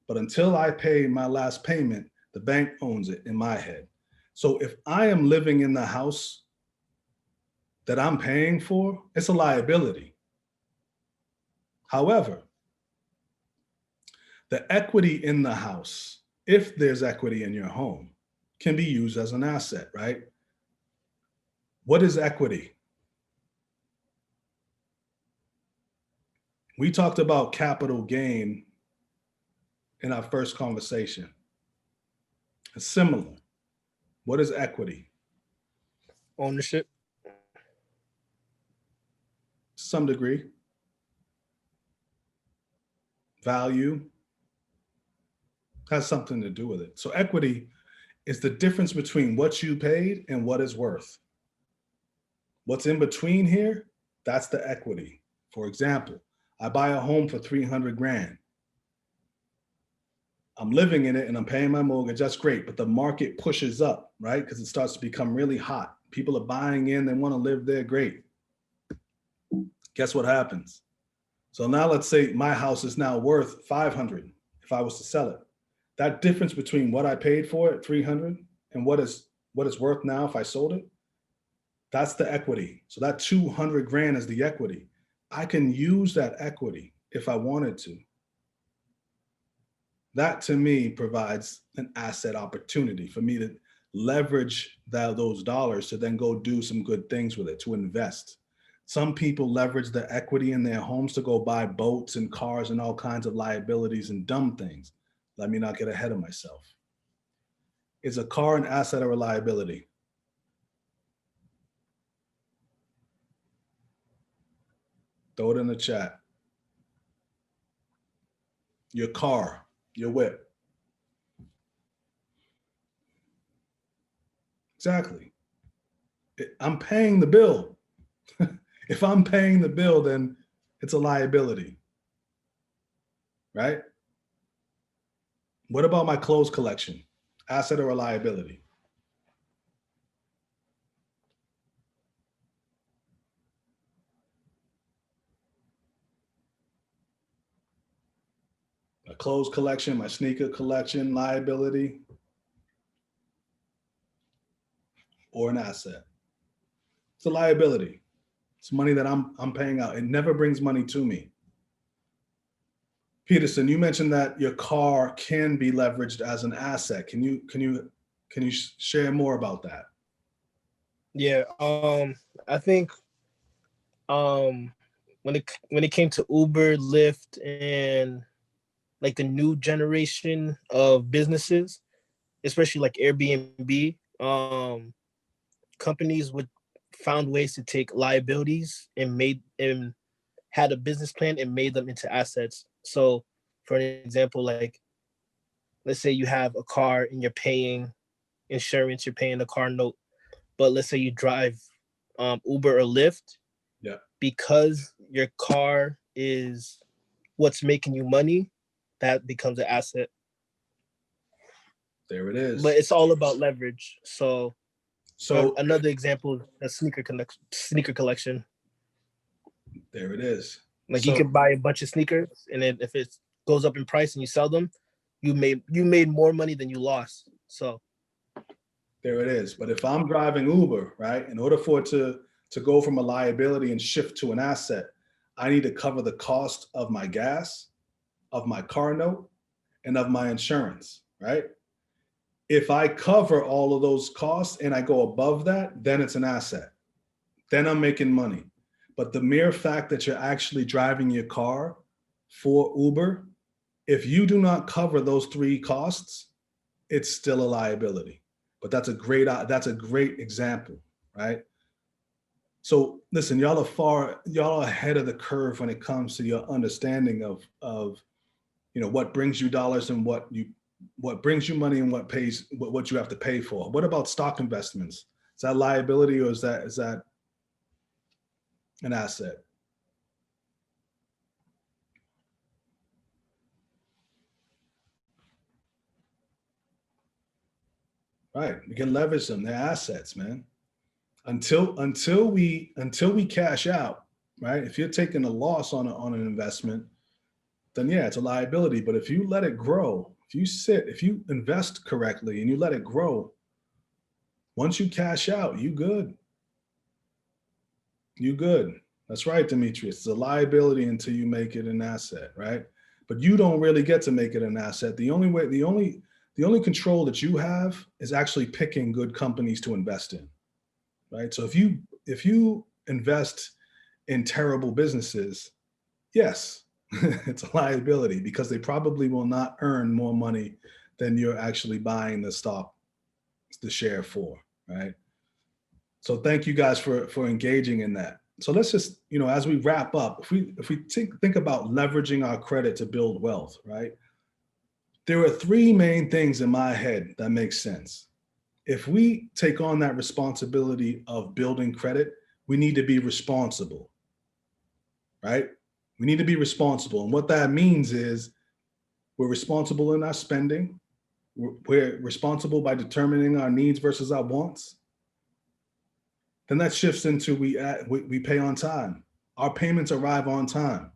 But until I pay my last payment, the bank owns it in my head. So if I am living in the house that I'm paying for, it's a liability. However, the equity in the house, if there's equity in your home, can be used as an asset, right? What is equity? We talked about capital gain in our first conversation. It's similar. What is equity? Ownership. To some degree. Value has something to do with it. So equity is the difference between what you paid and what it's worth. What's in between here, that's the equity. For example, I buy a home for 300 grand. I'm living in it and I'm paying my mortgage. That's great. But the market pushes up, right? Because it starts to become really hot. People are buying in, they want to live there. Great. Guess what happens? So now let's say my house is now worth 500 if I was to sell it. That difference between what I paid for it, 300, and what it's worth now if I sold it, that's the equity. So that 200 grand is the equity. I can use that equity if I wanted to. That to me provides an asset opportunity for me to leverage those dollars to then go do some good things with it, to invest. Some people leverage the equity in their homes to go buy boats and cars and all kinds of liabilities and dumb things. Let me not get ahead of myself. Is a car an asset or a liability? Throw it in the chat. Your car, your whip. Exactly. I'm paying the bill. If I'm paying the bill, then it's a liability, right? What about my clothes collection? Asset or a liability? My clothes collection, my sneaker collection, liability, or an asset? It's a liability. It's money that I'm paying out. It never brings money to me. Peterson, you mentioned that your car can be leveraged as an asset. Can you share more about that? Yeah. I think when it came to Uber, Lyft, and like the new generation of businesses, especially like Airbnb, companies would found ways to take liabilities and had a business plan and made them into assets. So for an example, like let's say you have a car and you're paying insurance, you're paying the car note, but let's say you drive Uber or Lyft. Yeah. Because your car is what's making you money, that becomes an asset. There it is. But it's all about leverage. So So another example, a sneaker collection. there it is. Like So you could buy a bunch of sneakers, and then if it goes up in price and you sell them, you made more money than you lost. So there it is. But if I'm driving Uber, right, in order for it to go from a liability and shift to an asset, I need to cover the cost of my gas, of my car note, and of my insurance, right? If I cover all of those costs and I go above that, then it's an asset. Then I'm making money. But the mere fact that you're actually driving your car for Uber, if you do not cover those three costs, it's still a liability. But that's a great example, right? So listen, y'all are ahead of the curve when it comes to your understanding of what brings you dollars and what brings you money and what you have to pay for. What about stock investments? Is that liability or is that an asset? Right, we can leverage them. They're assets, man. Until we cash out, right? If you're taking a loss on an investment, then yeah, it's a liability. But if you let it grow, if you invest correctly and you let it grow, once you cash out, you good. You good. That's right, Demetrius. It's a liability until you make it an asset, right? But you don't really get to make it an asset. The only control that you have is actually picking good companies to invest in, right? So if you invest in terrible businesses, yes, it's a liability because they probably will not earn more money than you're actually buying the share for, right? So thank you guys for engaging in that. So let's just, as we wrap up, if we think about leveraging our credit to build wealth, right? There are three main things in my head that make sense. If we take on that responsibility of building credit, we need to be responsible, right? We need to be responsible. And what that means is we're responsible in our spending. We're responsible by determining our needs versus our wants. Then that shifts into we pay on time. Our payments arrive on time.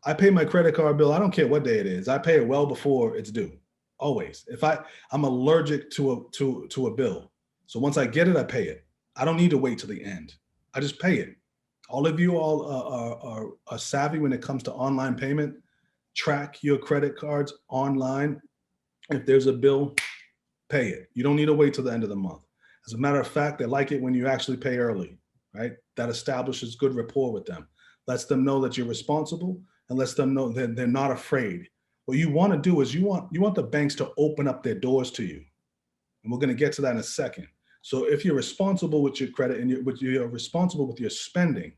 I pay my credit card bill. I don't care what day it is. I pay it well before it's due. Always. If I'm allergic to a bill. So once I get it, I pay it. I don't need to wait till the end. I just pay it. All of you are savvy when it comes to online payment. Track your credit cards online. If there's a bill, pay it. You don't need to wait till the end of the month. As a matter of fact, they like it when you actually pay early, right? That establishes good rapport with them. Lets them know that you're responsible and lets them know that they're not afraid. What you want to do is you want the banks to open up their doors to you. And we're going to get to that in a second. So if you're responsible with your credit and you're responsible with your spending,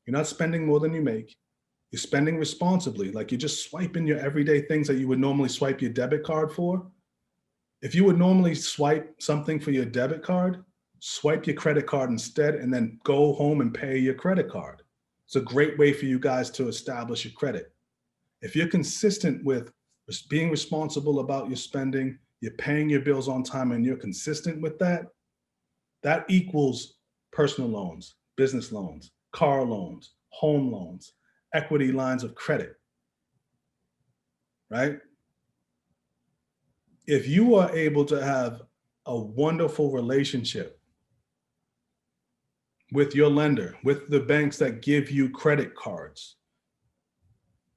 you're not spending more than you make. You're spending responsibly, like you're just swiping your everyday things that you would normally swipe your debit card for. If you would normally swipe something for your debit card, you're not spending more than you make. You're spending responsibly, like you're just swiping your everyday things that you would normally swipe your debit card for. If you would normally swipe something for your debit card, swipe your credit card instead, and then go home and pay your credit card. It's a great way for you guys to establish your credit. If you're consistent with being responsible about your spending, you're paying your bills on time, and you're consistent with that, that equals personal loans, business loans, car loans, home loans, equity lines of credit, right? If you are able to have a wonderful relationship with your lender, with the banks that give you credit cards,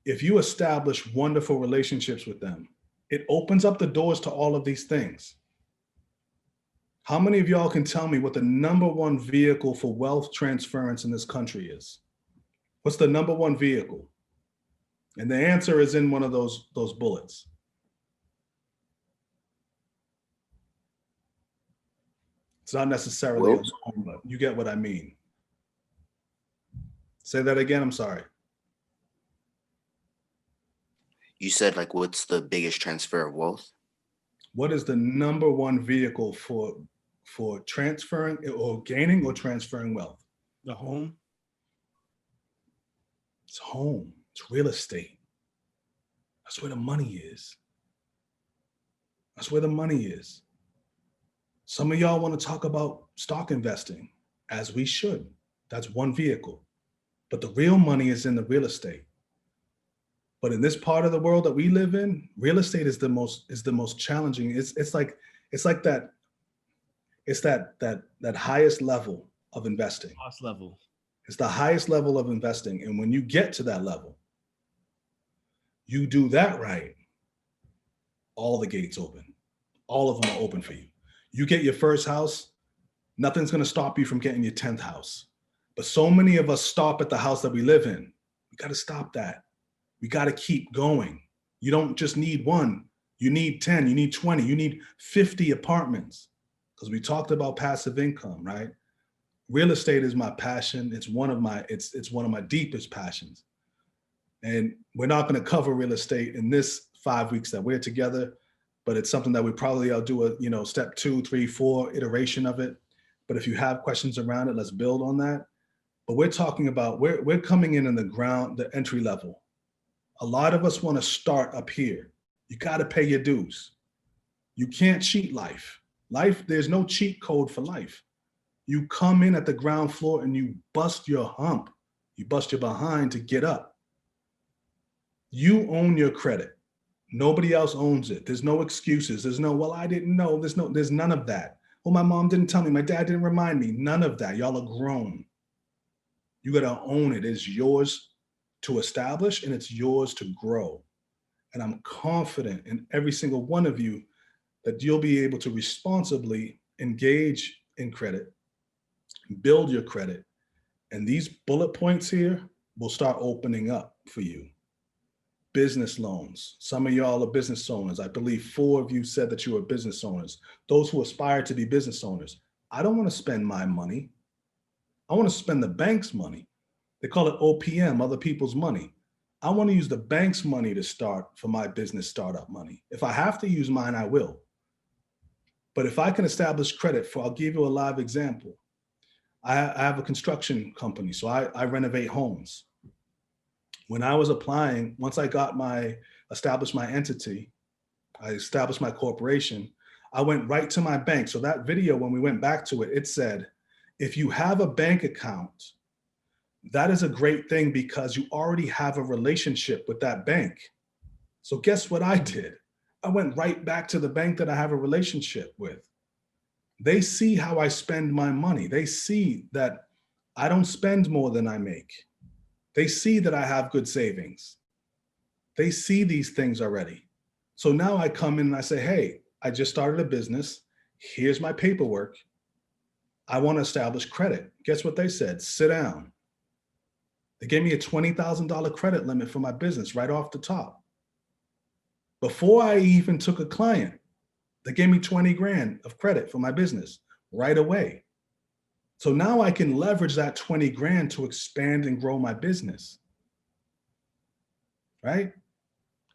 if you establish wonderful relationships with them, it opens up the doors to all of these things. How many of y'all can tell me what the number one vehicle for wealth transference in this country is? What's the number one vehicle? And the answer is in one of those bullets. It's not necessarily a Wealth? loan, but you get what I mean. Say that again, I'm sorry. You said like what's the biggest transfer of wealth? What is the number one vehicle for transferring or gaining or transferring wealth? The home. It's home, it's real estate. That's where the money is. That's where the money is. Some of y'all want to talk about stock investing, as we should. That's one vehicle. But the real money is in the real estate. But in this part of the world that we live in, real estate is the most challenging. It's like that highest level of investing. Cost level. It's the highest level of investing. And when you get to that level, you do that right, all the gates open. All of them are open for you. You get your first house, nothing's going to stop you from getting your 10th house. But so many of us stop at the house that we live in. We got to stop that. We got to keep going. You don't just need one. You need 10, you need 20, you need 50 apartments. Because we talked about passive income, right? Real estate is my passion. It's one of my deepest passions. And we're not going to cover real estate in this 5 weeks that we're together, but it's something that I'll do a, step 2, 3, 4 iteration of it. But if you have questions around it, let's build on that. But we're talking about, we're coming in the entry level. A lot of us want to start up here. You got to pay your dues. You can't cheat life. There's no cheat code for life. You come in at the ground floor and you bust your hump. You bust your behind to get up. You own your credit. Nobody else owns it. There's no excuses. There's no, well, I didn't know. There's none of that. Well, my mom didn't tell me. My dad didn't remind me. None of that. Y'all are grown. You got to own it. It's yours to establish and it's yours to grow. And I'm confident in every single one of you that you'll be able to responsibly engage in credit, build your credit, and these bullet points here will start opening up for you. Business loans. Some of y'all are business owners. I believe 4 of you said that you are business owners. Those who aspire to be business owners. I don't want to spend my money. I want to spend the bank's money. They call it OPM, other people's money. I want to use the bank's money to start for my business startup money. If I have to use mine, I will. But if I can establish credit I'll give you a live example. I have a construction company, so I renovate homes. When I was applying, once I established my entity, I established my corporation, I went right to my bank. So that video, when we went back to it, it said, if you have a bank account, that is a great thing because you already have a relationship with that bank. So guess what I did? I went right back to the bank that I have a relationship with. They see how I spend my money. They see that I don't spend more than I make. They see that I have good savings. They see these things already. So now I come in and I say, hey, I just started a business. Here's my paperwork. I want to establish credit. Guess what they said? Sit down. They gave me a $20,000 credit limit for my business right off the top. Before I even took a client, they gave me 20 grand of credit for my business right away. So now I can leverage that 20 grand to expand and grow my business, right?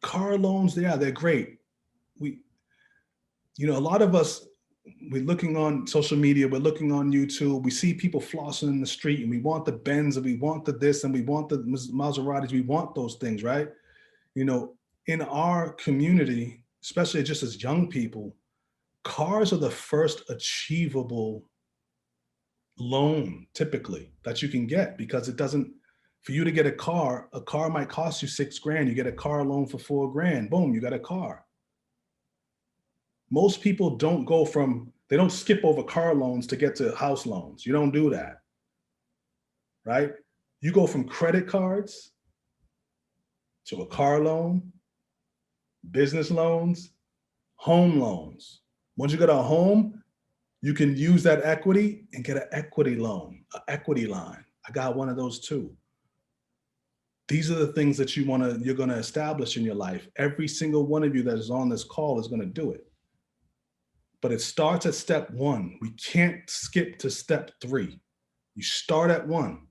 Car loans, yeah, they're great. A lot of us, we're looking on social media, we're looking on YouTube, we see people flossing in the street, and we want the Benz, and we want the this, and we want the Maseratis, we want those things, right? You know, in our community, especially just as young people, cars are the first achievable loan typically that you can get, because it doesn't, for you to get a car might cost you $6,000. You get a car loan for $4,000. Boom, you got a car. Most people they don't skip over car loans to get to house loans. You don't do that, right? You go from credit cards to a car loan, business loans, home loans. Once you get a home, you can use that equity and get an equity loan, an equity line. I got one of those too. These are the things that you're going to establish in your life. Every single one of you that is on this call is going to do it. But it starts at step 1. We can't skip to step 3. You start at 1.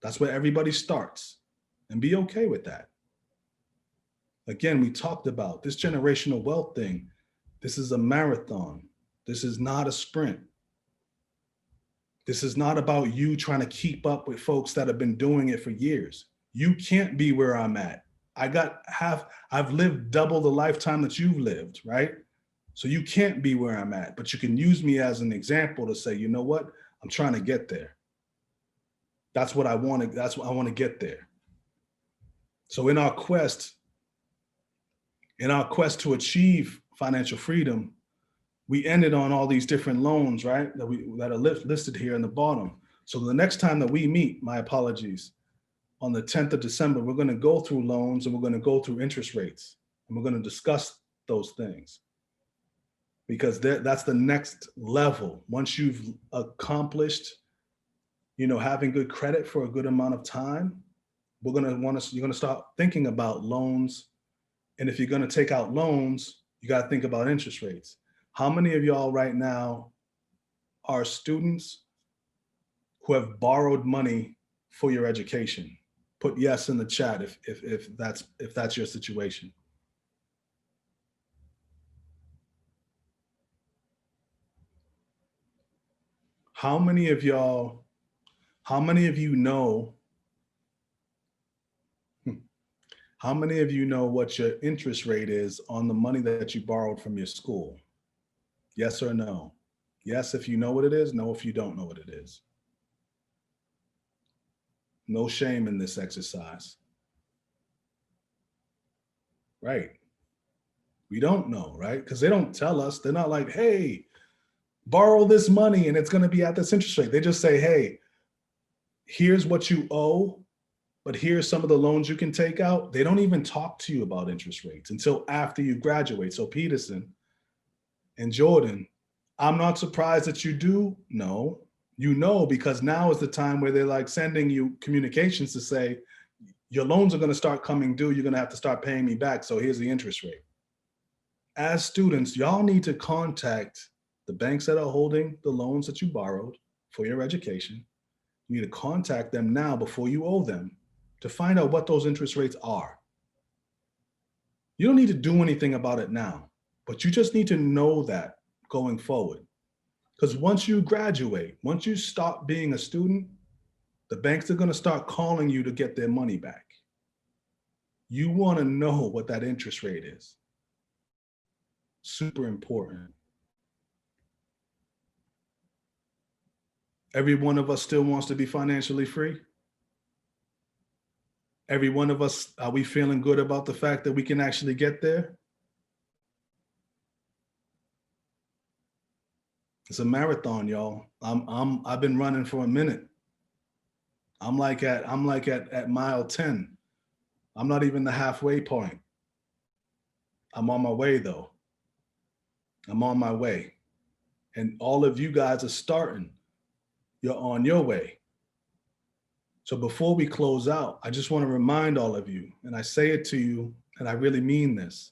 That's where everybody starts, and be okay with that. Again, we talked about this generational wealth thing. This is a marathon. This is not a sprint. This is not about you trying to keep up with folks that have been doing it for years. You can't be where I'm at. I've lived double the lifetime that you've lived, right? So you can't be where I'm at, but you can use me as an example to say, you know what? I'm trying to get there. That's what I want to get there. So in our quest to achieve financial freedom, we ended on all these different loans, right? That are listed here in the bottom. So the next time that we meet, my apologies, on the 10th of December, we're going to go through loans, and we're going to go through interest rates, and we're going to discuss those things, because that's the next level. Once you've accomplished, having good credit for a good amount of time, you're going to start thinking about loans. And if you're going to take out loans, you got to think about interest rates. How many of y'all right now are students who have borrowed money for your education? Put yes in the chat if that's your situation. How many of you know how many of you know what your interest rate is on the money that you borrowed from your school? Yes or no? Yes if you know what it is, no if you don't know what it is. No shame in this exercise. Right. We don't know, right? Because they don't tell us. They're not like, hey, borrow this money and it's going to be at this interest rate. They just say, hey, here's what you owe, but here's some of the loans you can take out. They don't even talk to you about interest rates until after you graduate. So Peterson and Jordan, I'm not surprised that you do know. Because now is the time where they're like sending you communications to say, your loans are going to start coming due. You're going to have to start paying me back. So here's the interest rate. As students, y'all need to contact the banks that are holding the loans that you borrowed for your education. You need to contact them now before you owe them to find out what those interest rates are. You don't need to do anything about it now, but you just need to know that going forward. Because once you graduate, once you stop being a student, the banks are going to start calling you to get their money back. You want to know what that interest rate is. Super important. Every one of us still wants to be financially free. Every one of us, are we feeling good about the fact that we can actually get there? It's a marathon, y'all. I've been running for a minute. I'm like at mile 10. I'm not even the halfway point. I'm on my way though. I'm on my way. And all of you guys are starting. You're on your way. So before we close out, I just want to remind all of you, and I say it to you, and I really mean this.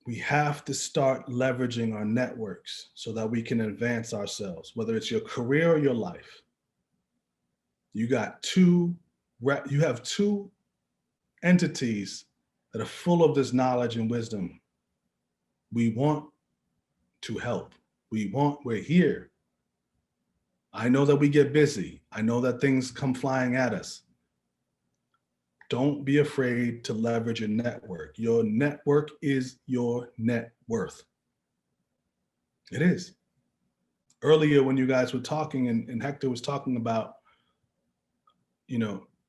We have to start leveraging our networks so that we can advance ourselves, whether it's your career or your life. You have two entities that are full of this knowledge and wisdom. We want to help. We're here. I know that we get busy. I know that things come flying at us. Don't be afraid to leverage your network. Your network is your net worth. It is. Earlier, when you guys were talking and Hector was talking about,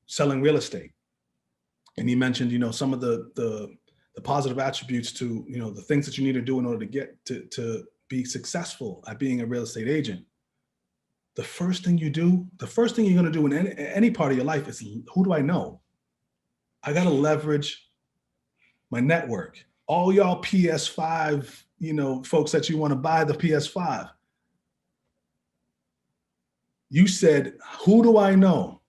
selling real estate, and he mentioned, some of the positive attributes to, the things that you need to do in order to get to be successful at being a real estate agent. The first thing you're going to do in any part of your life is, who do I know? I got to leverage my network. All y'all PS5, folks that you want to buy the PS5. You said, who do I know?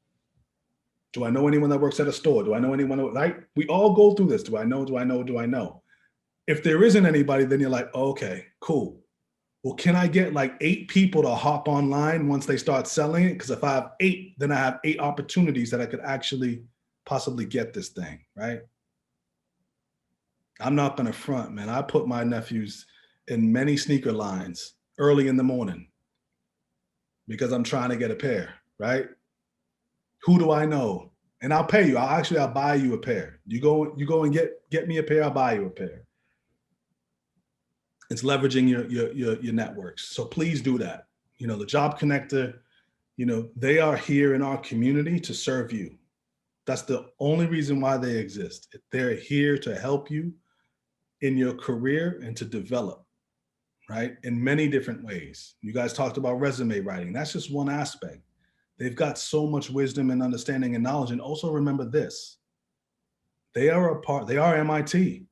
Do I know anyone that works at a store? Do I know anyone, right? We all go through this. Do I know? Do I know? Do I know? If there isn't anybody, then you're like, okay, cool. Well, can I get like 8 people to hop online once they start selling it? Because if I have 8, then I have 8 opportunities that I could actually possibly get this thing, right? I'm not gonna front, man. I put my nephews in many sneaker lines early in the morning because I'm trying to get a pair, right? Who do I know? And I'll pay you. I'll buy you a pair. You go and get me a pair, I'll buy you a pair. It's leveraging your networks. So please do that. The Job Connector, they are here in our community to serve you. That's the only reason why they exist. They're here to help you in your career and to develop, right? In many different ways. You guys talked about resume writing. That's just one aspect. They've got so much wisdom and understanding and knowledge. And also remember this, they are MIT.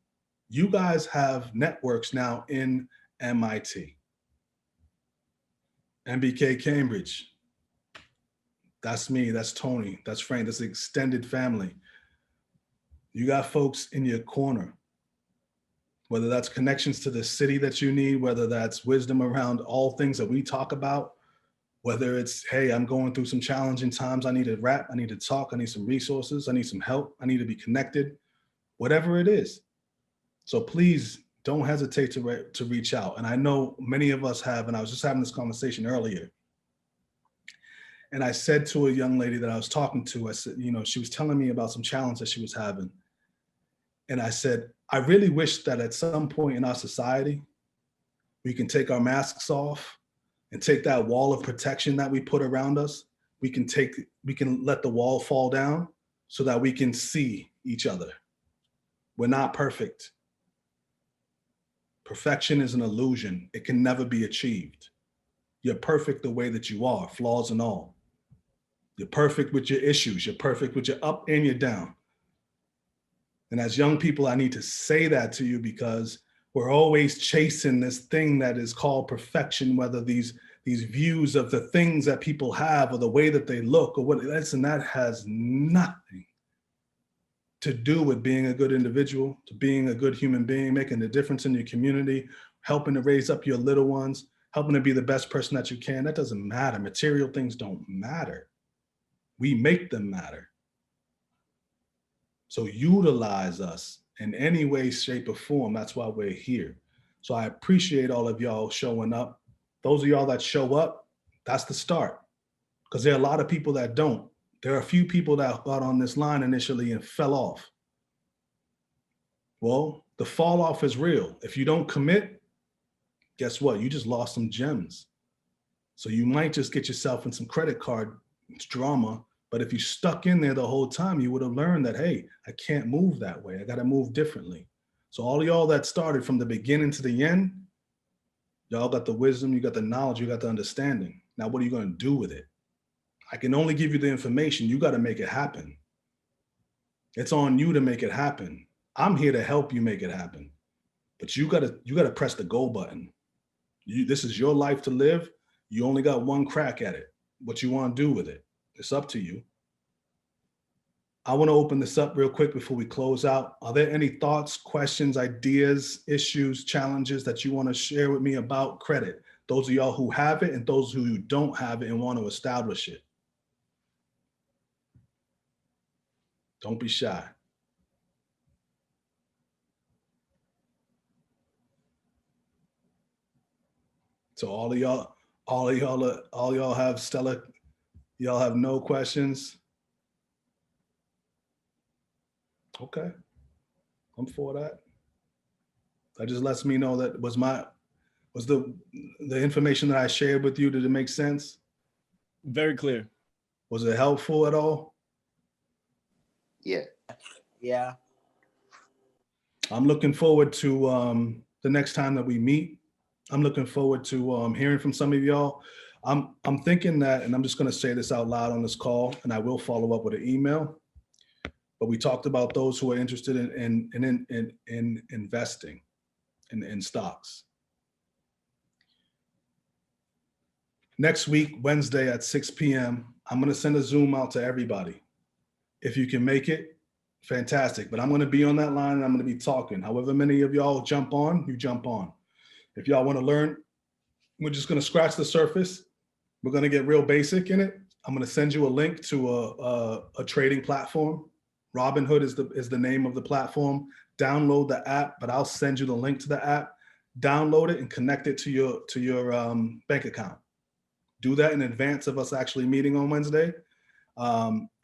You guys have networks now in MIT, MBK Cambridge. That's me, that's Tony, that's Frank, that's the extended family. You got folks in your corner, whether that's connections to the city that you need, whether that's wisdom around all things that we talk about, whether it's, hey, I'm going through some challenging times, I need to rap, I need to talk, I need some resources, I need some help, I need to be connected, whatever it is. So please don't hesitate to reach out. And I know many of us have, and I was just having this conversation earlier. And I said to a young lady that I was talking to, I said, she was telling me about some challenge that she was having. And I said, I really wish that at some point in our society, we can take our masks off and take that wall of protection that we put around us. We can let the wall fall down so that we can see each other. We're not perfect. Perfection is an illusion. It can never be achieved. You're perfect the way that you are, flaws and all. You're perfect with your issues. You're perfect with your up and your down. And as young people, I need to say that to you because we're always chasing this thing that is called perfection, whether these views of the things that people have or the way that they look or what that's, and that has nothing to do with being a good individual, to being a good human being, making a difference in your community, helping to raise up your little ones, helping to be the best person that you can. That doesn't matter. Material things don't matter. We make them matter. So utilize us in any way, shape, or form. That's why we're here. So I appreciate all of y'all showing up. Those of y'all that show up, that's the start. Because there are a lot of people that don't. There are a few people that got on this line initially and fell off. Well, the fall off is real. If you don't commit, guess what? You just lost some gems. So you might just get yourself in some credit card drama. But if you stuck in there the whole time, you would have learned that, hey, I can't move that way. I got to move differently. So all of y'all that started from the beginning to the end, y'all got the wisdom, you got the knowledge, you got the understanding. Now, what are you going to do with it? I can only give you the information. You got to make it happen. It's on you to make it happen. I'm here to help you make it happen. But you got to press the go button. This is your life to live. You only got one crack at it. What you want to do with it, it's up to you. I want to open this up real quick before we close out. Are there any thoughts, questions, ideas, issues, challenges that you want to share with me about credit? Those of y'all who have it and those who don't have it and want to establish it. Don't be shy. So all y'all have Stella, y'all have no questions? Okay, I'm for that. That just lets me know that was the information that I shared with you, did it make sense? Very clear. Was it helpful at all? Yeah. Yeah. I'm looking forward to the next time that we meet. I'm looking forward to hearing from some of y'all. I'm thinking that, and I'm just going to say this out loud on this call, and I will follow up with an email. But we talked about those who are interested in investing in stocks. Next week, Wednesday at 6 p.m., I'm going to send a Zoom out to everybody. If you can make it, fantastic. But I'm going to be on that line and I'm going to be talking. However many of y'all jump on, you jump on. If y'all want to learn, we're just going to scratch the surface. We're going to get real basic in it. I'm going to send you a link to a trading platform. Robinhood is the name of the platform. Download the app, but I'll send you the link to the app. Download it and connect it to your bank account. Do that in advance of us actually meeting on Wednesday.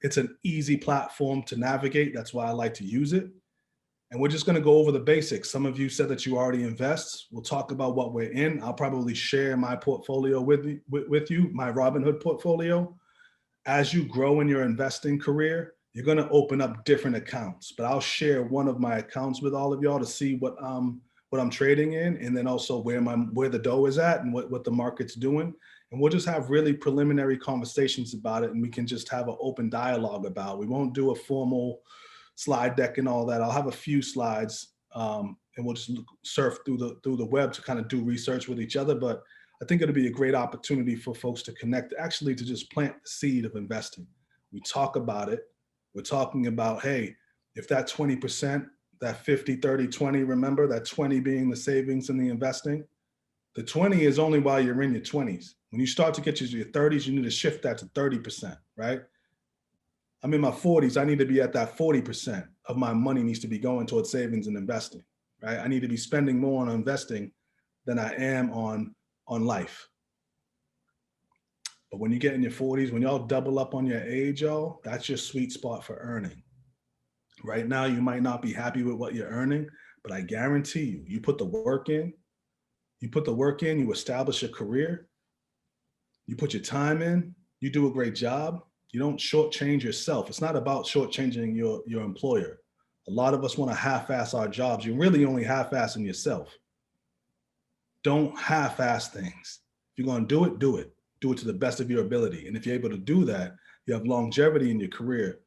It's an easy platform to navigate. That's why I like to use it. And we're just going to go over the basics. Some of you said that you already invest. We'll talk about what we're in. I'll probably share my portfolio with you, my Robinhood portfolio. As you grow in your investing career, you're going to open up different accounts. But I'll share one of my accounts with all of y'all to see what I'm trading in, and then also where the dough is at and what the market's doing. And we'll just have really preliminary conversations about it, and we can just have an open dialogue about it. We won't do a formal slide deck and all that. I'll have a few slides, and we'll just surf through the web to kind of do research with each other. But I think it'll be a great opportunity for folks to connect, actually to just plant the seed of investing. We talk about it. We're talking about, hey, if that 20%, that 50, 30, 20, remember that 20 being the savings and the investing, the 20 is only while you're in your 20s. When you start to get to your 30s, you need to shift that to 30%, right? I'm in my 40s. I need to be at that 40% of my money needs to be going towards savings and investing, right? I need to be spending more on investing than I am on life. But when you get in your 40s, when y'all double up on your age, y'all, that's your sweet spot for earning. Right now, you might not be happy with what you're earning, but I guarantee you, you put the work in, you establish a career, you put your time in, you do a great job, you don't shortchange yourself. It's not about shortchanging your employer. A lot of us want to half-ass our jobs. You're really only half-assing yourself. Don't half-ass things. If you're going to do it, do it. Do it to the best of your ability. And if you're able to do that, you have longevity in your career.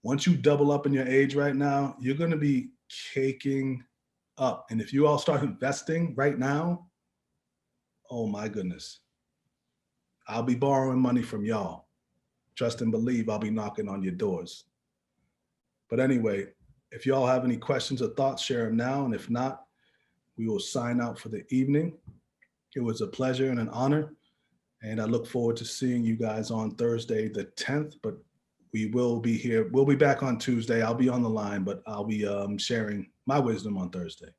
Once you double up in your age right now, you're going to be caking up. And if you all start investing right now, oh my goodness, I'll be borrowing money from y'all. Trust and believe I'll be knocking on your doors. But anyway, if y'all have any questions or thoughts, share them now. And if not, we will sign out for the evening. It was a pleasure and an honor. And I look forward to seeing you guys on Thursday, the 10th, but we will be here. We'll be back on Tuesday. I'll be on the line, but I'll be sharing my wisdom on Thursday.